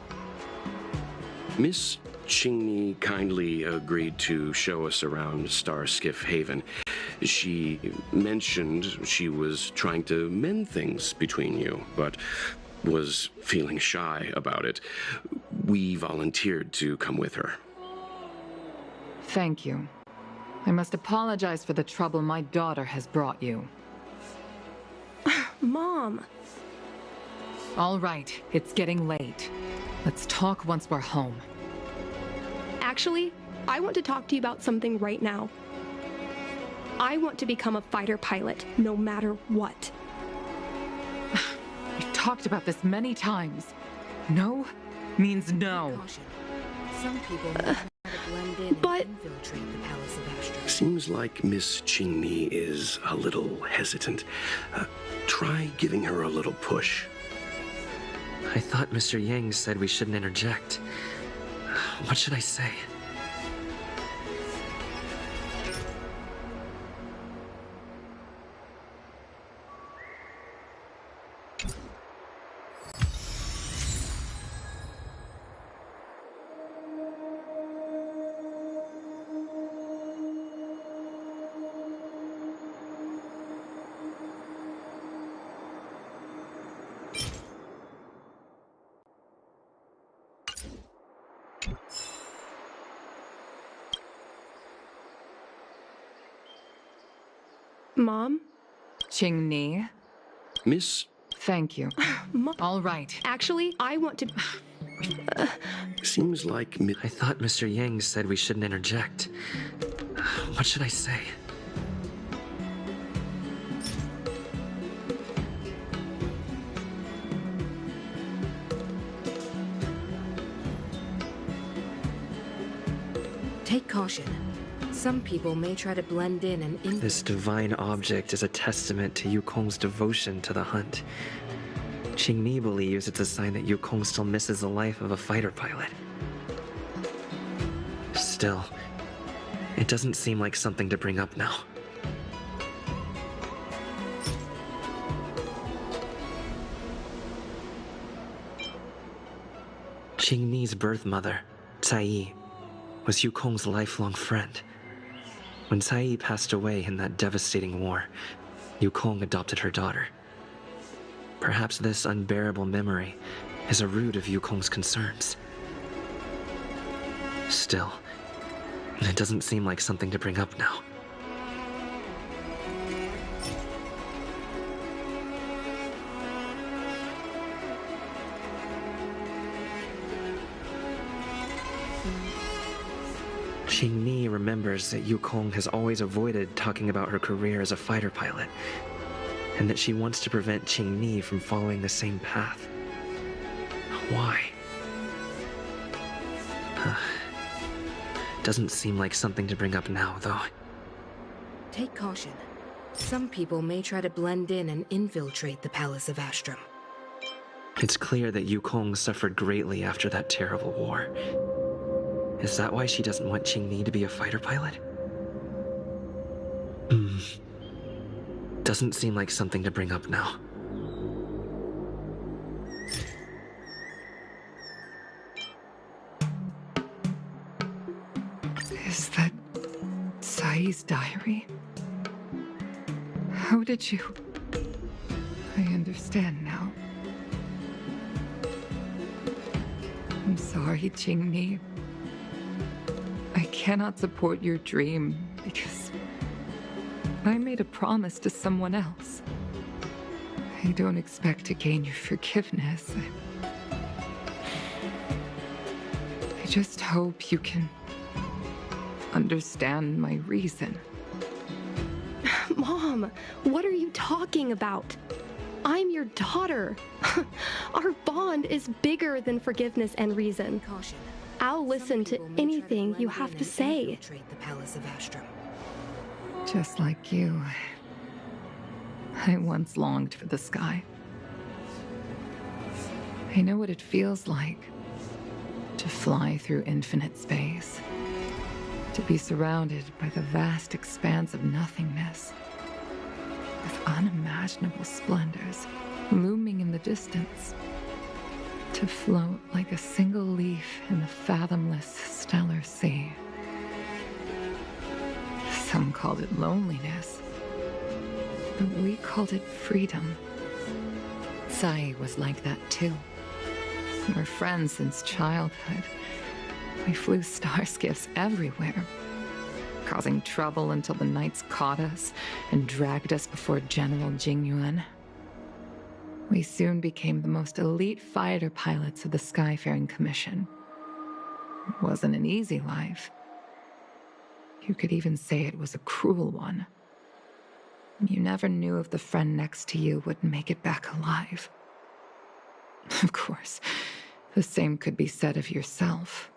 Miss Qingni kindly agreed to show us around Star Skiff Haven. She mentioned she was trying to mend things between you, but was feeling shy about it. We volunteered to come with her. Thank you. I must apologize for the trouble my daughter has brought you. Mom! All right, it's getting late. Let's talk once we're home. Actually, I want to talk to you about something right now. I want to become a fighter pilot, no matter what. We've talked about this many times. No means no. Caution. Some people may try to blend in but- and infiltrate the Palace of Astrum. Seems like Miss Qingni is a little hesitant. Try giving her a little push. I thought Mr. Yang said we shouldn't interject. What should I say? Mom? Qingni, Miss... thank you. All right. Actually, I want to... Seems like I thought Mr. Yang said we shouldn't interject. What should I say? Take caution. Some people may try to blend in and This divine object is a testament to Yukong's devotion to the hunt. Qingni believes it's a sign that Yukong still misses the life of a fighter pilot. Still, it doesn't seem like something to bring up now. Qingni's birth mother, Cai, was Yukong's lifelong friend. When Cai passed away in that devastating war, Yukong adopted her daughter. Perhaps this unbearable memory is a root of Yukong's concerns. Still, it doesn't seem like something to bring up now. Qingni remembers that Yukong has always avoided talking about her career as a fighter pilot, and that she wants to prevent Qingni from following the same path. Why? Doesn't seem like something to bring up now, though. Take caution. Some people may try to blend in and infiltrate the Palace of Astrum. It's clear that Yukong suffered greatly after that terrible war. Is that why she doesn't want Qingni to be a fighter pilot? Doesn't seem like something to bring up now. Is that Cai's diary? How did you... I understand now. I'm sorry, Qingni. I cannot support your dream because I made a promise to someone else. I don't expect to gain your forgiveness. I just hope you can understand my reason. Mom, what are you talking about? I'm your daughter. Our bond is bigger than forgiveness and reason. Caution. I'll listen to anything you have to say. Infiltrate the Palace of Astrum. Just like you, I once longed for the sky. I know what it feels like to fly through infinite space, to be surrounded by the vast expanse of nothingness, with unimaginable splendors looming in the distance, to float like a single leaf in the fathomless stellar sea. Some called it loneliness, but we called it freedom. Cai was like that too. We're friends since childhood. We flew star skiffs everywhere, causing trouble until the knights caught us and dragged us before General Jingyuan. We soon became the most elite fighter pilots of the Skyfaring Commission. It wasn't an easy life. You could even say it was a cruel one. You never knew if the friend next to you would make it back alive. Of course, the same could be said of yourself.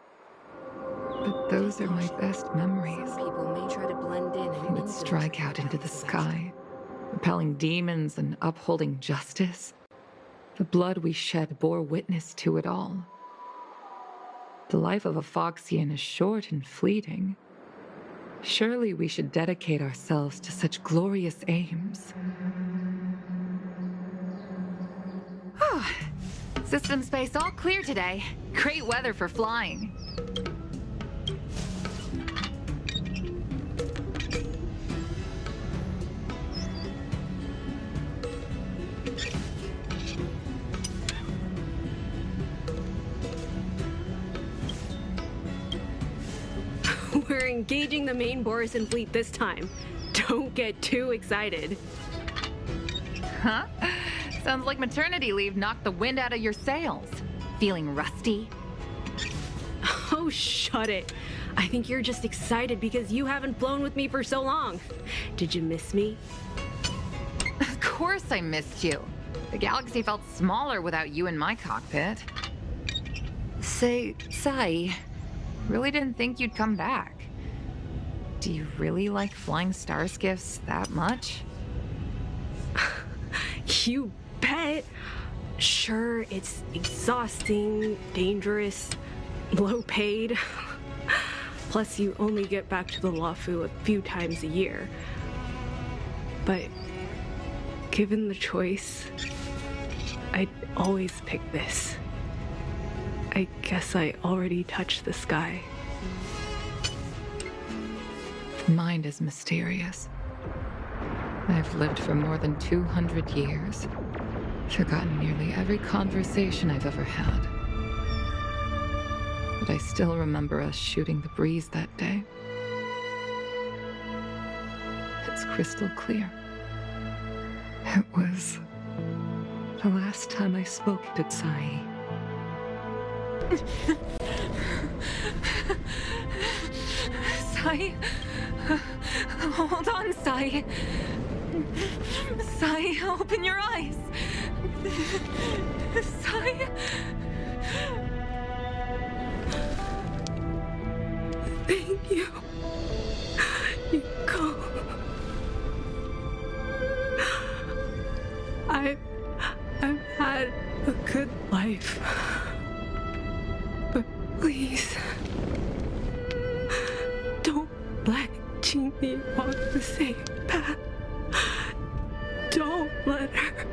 But those are my best memories. Some people may try to blend in and We would strike out into the sky, repelling demons and upholding justice. The blood we shed bore witness to it all. The life of a Foxian is short and fleeting. Surely we should dedicate ourselves to such glorious aims. System space all clear today. Great weather for flying. We're engaging the main Borisan fleet this time. Don't get too excited. Huh? Sounds like maternity leave knocked the wind out of your sails. Feeling rusty? Oh, shut it. I think you're just excited because you haven't flown with me for so long. Did you miss me? Of course I missed you. The galaxy felt smaller without you in my cockpit. Say, Sai, really didn't think you'd come back. Do you really like flying star skiffs that much? You bet. Sure, it's exhausting, dangerous, low paid. Plus, you only get back to the Luofu a few times a year. But given the choice, I'd always pick this. I guess I already touched the sky. The mind is mysterious. I've lived for more than 200 years. Forgotten nearly every conversation I've ever had. But I still remember us shooting the breeze that day. It's crystal clear. It was the last time I spoke to Sai. Sai? Hold on, Sai. Sai, open your eyes. Sai? Thank you. Yukong. I've had a good life. But please, don't let Qingni walk the same path. Don't let her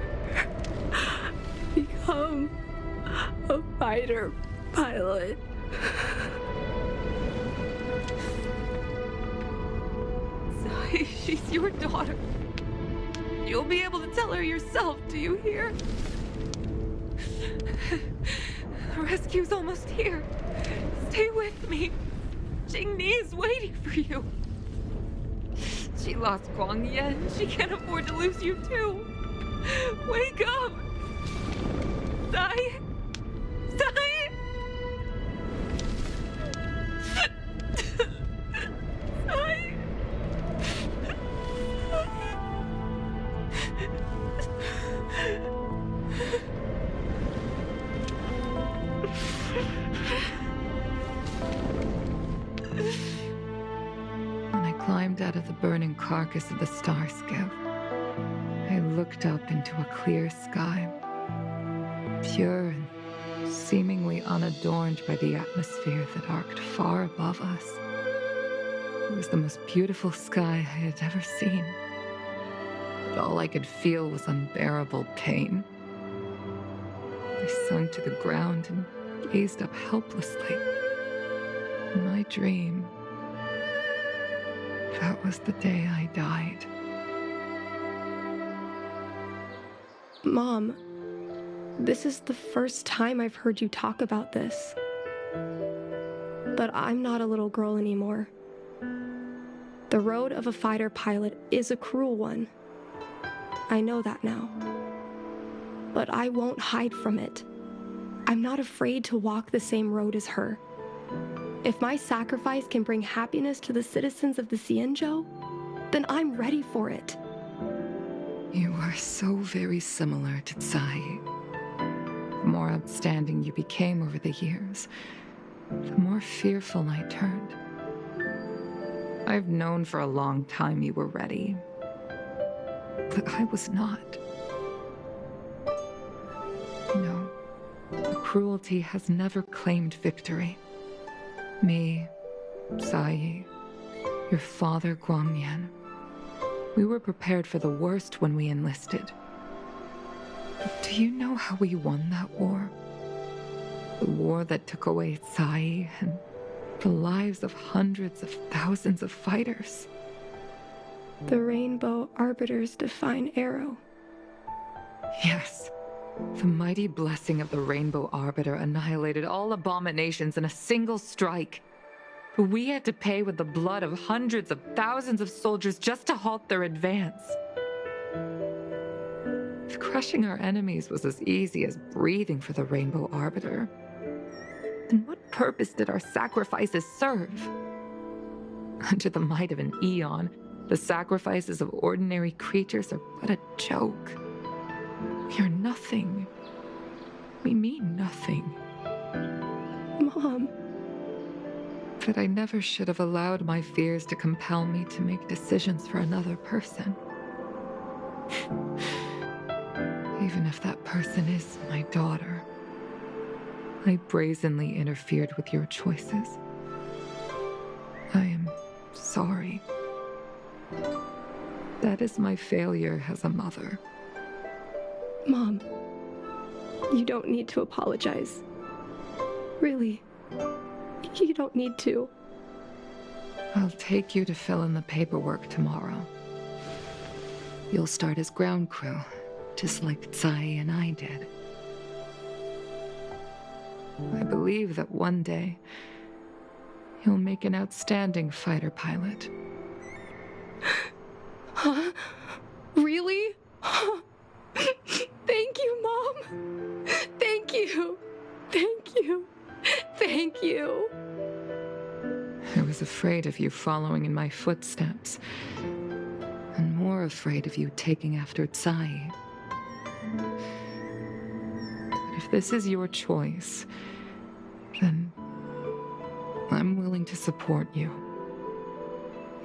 become a fighter pilot. Sai, she's your daughter. You'll be able to tell her yourself, do you hear? The rescue's almost here. Stay with me. Qingni is waiting for you. She lost Guangyan. She can't afford to lose you too. Wake up! Sai! Sai! Sai! When I climbed out of the burning carcass of the star skiff, I looked up into a clear sky, pure and seemingly unadorned by the atmosphere that arced far above us. It was the most beautiful sky I had ever seen. But all I could feel was unbearable pain. I sunk to the ground and gazed up helplessly. In my dream, that was the day I died. Mom, this is the first time I've heard you talk about this. But I'm not a little girl anymore. The road of a fighter pilot is a cruel one. I know that now. But I won't hide from it. I'm not afraid to walk the same road as her. If my sacrifice can bring happiness to the citizens of the Xianzhou, then I'm ready for it. You are so very similar to Tsai. The more outstanding you became over the years, the more fearful I turned. I've known for a long time you were ready, but I was not. No, the cruelty has never claimed victory. Me, Sai, your father Guangyan, we were prepared for the worst when we enlisted. But do you know how we won that war? The war that took away Tsai and the lives of hundreds of thousands of fighters. The Rainbow Arbiter's divine arrow. Yes. The mighty blessing of the Rainbow Arbiter annihilated all abominations in a single strike, We had to pay with the blood of hundreds of thousands of soldiers just to halt their advance. If crushing our enemies was as easy as breathing for the Rainbow Arbiter, then what purpose did our sacrifices serve? Under the might of an eon, the sacrifices of ordinary creatures are but a joke. We are nothing. We mean nothing. Mom. But I never should have allowed my fears to compel me to make decisions for another person. Even if that person is my daughter, I brazenly interfered with your choices. I am sorry. That is my failure as a mother. Mom, you don't need to apologize. Really, you don't need to. I'll take you to fill in the paperwork tomorrow. You'll start as ground crew, just like Tsai and I did. I believe that one day, you'll make an outstanding fighter pilot. Huh? Really? Thank you, Mom. Thank you. Thank you. Thank you. I was afraid of you following in my footsteps, and more afraid of you taking after Tsai. But if this is your choice, then I'm willing to support you,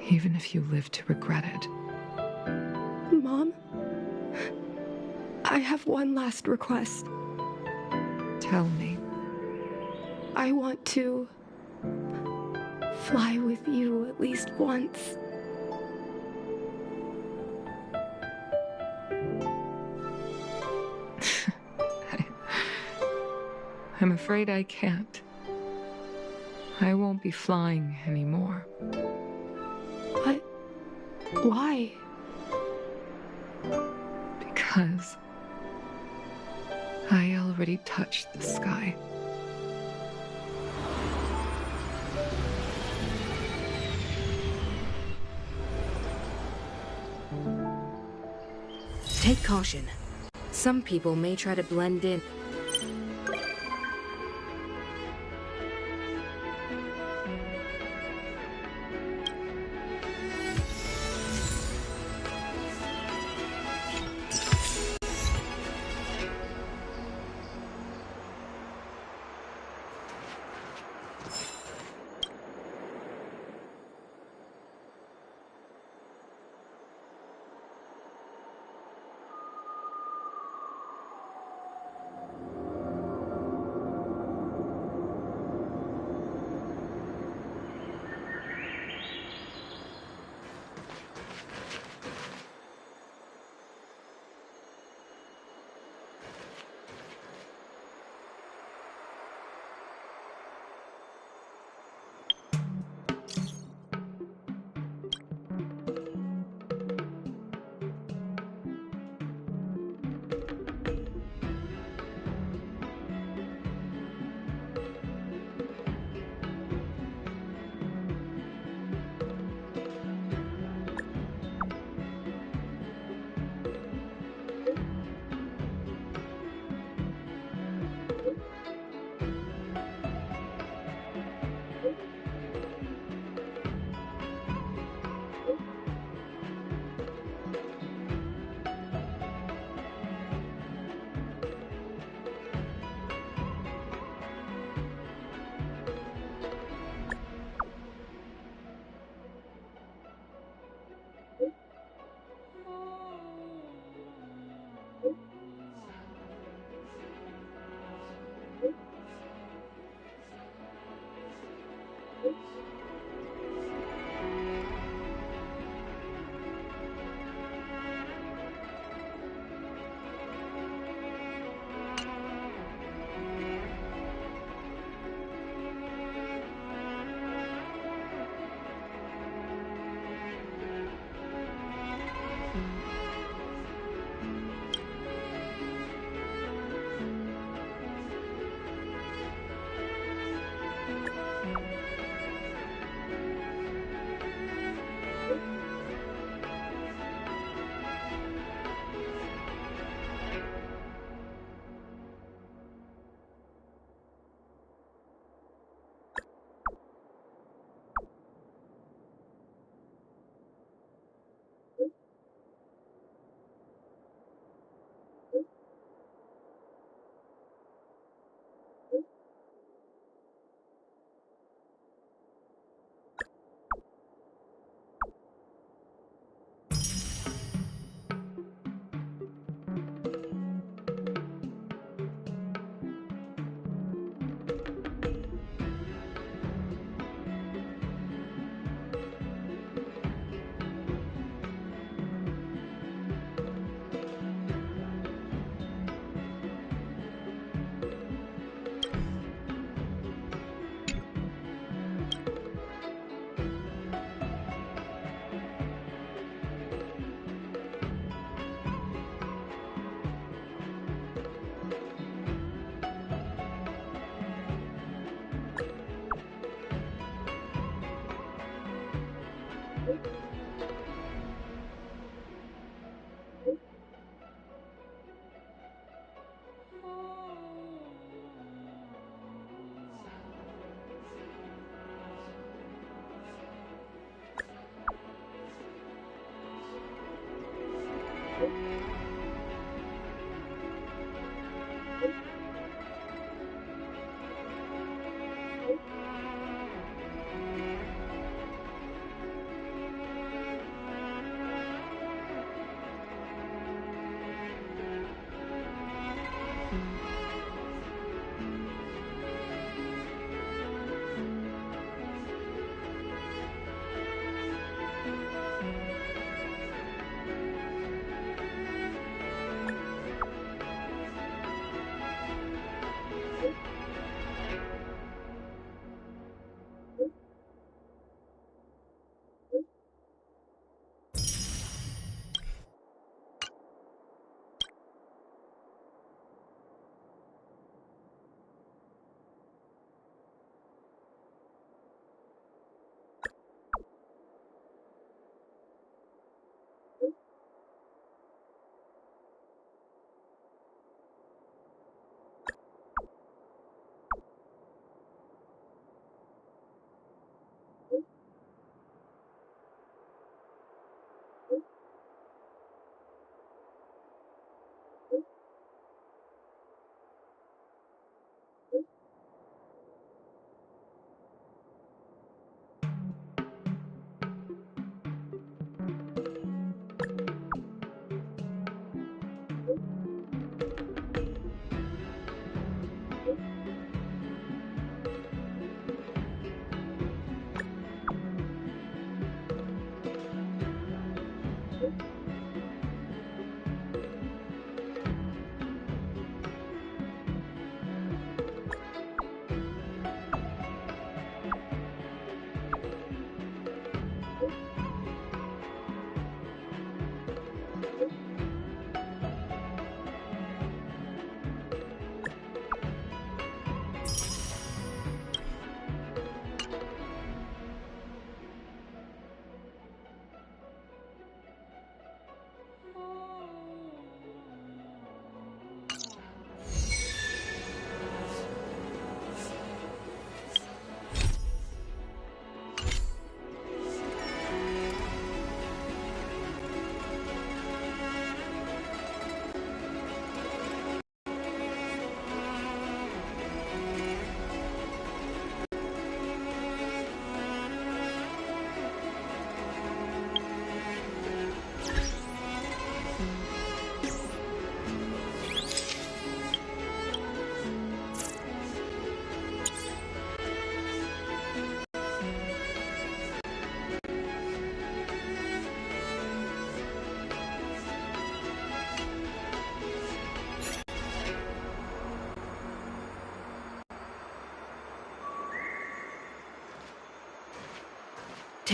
even if you live to regret it. Mom, I have one last request. Tell me. I want to fly with you at least once. I'm afraid I can't. I won't be flying anymore. But why? Because I already touched the sky. Take caution. Some people may try to blend in.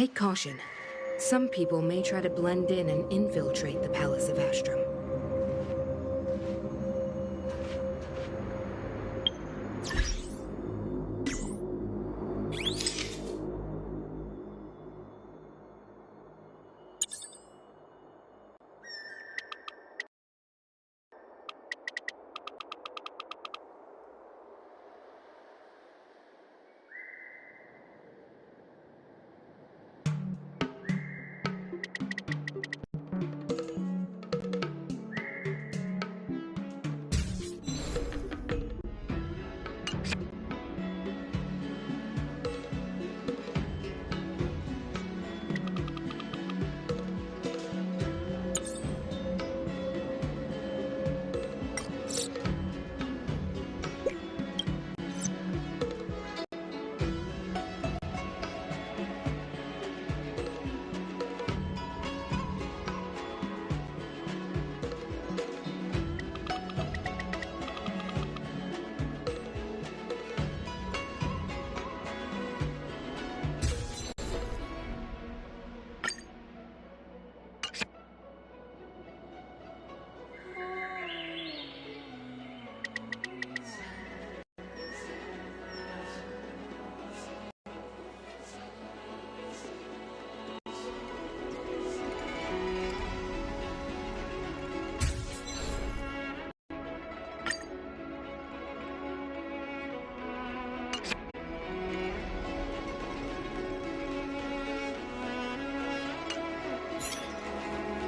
Take caution. Some people may try to blend in and infiltrate the Palace of Astrum.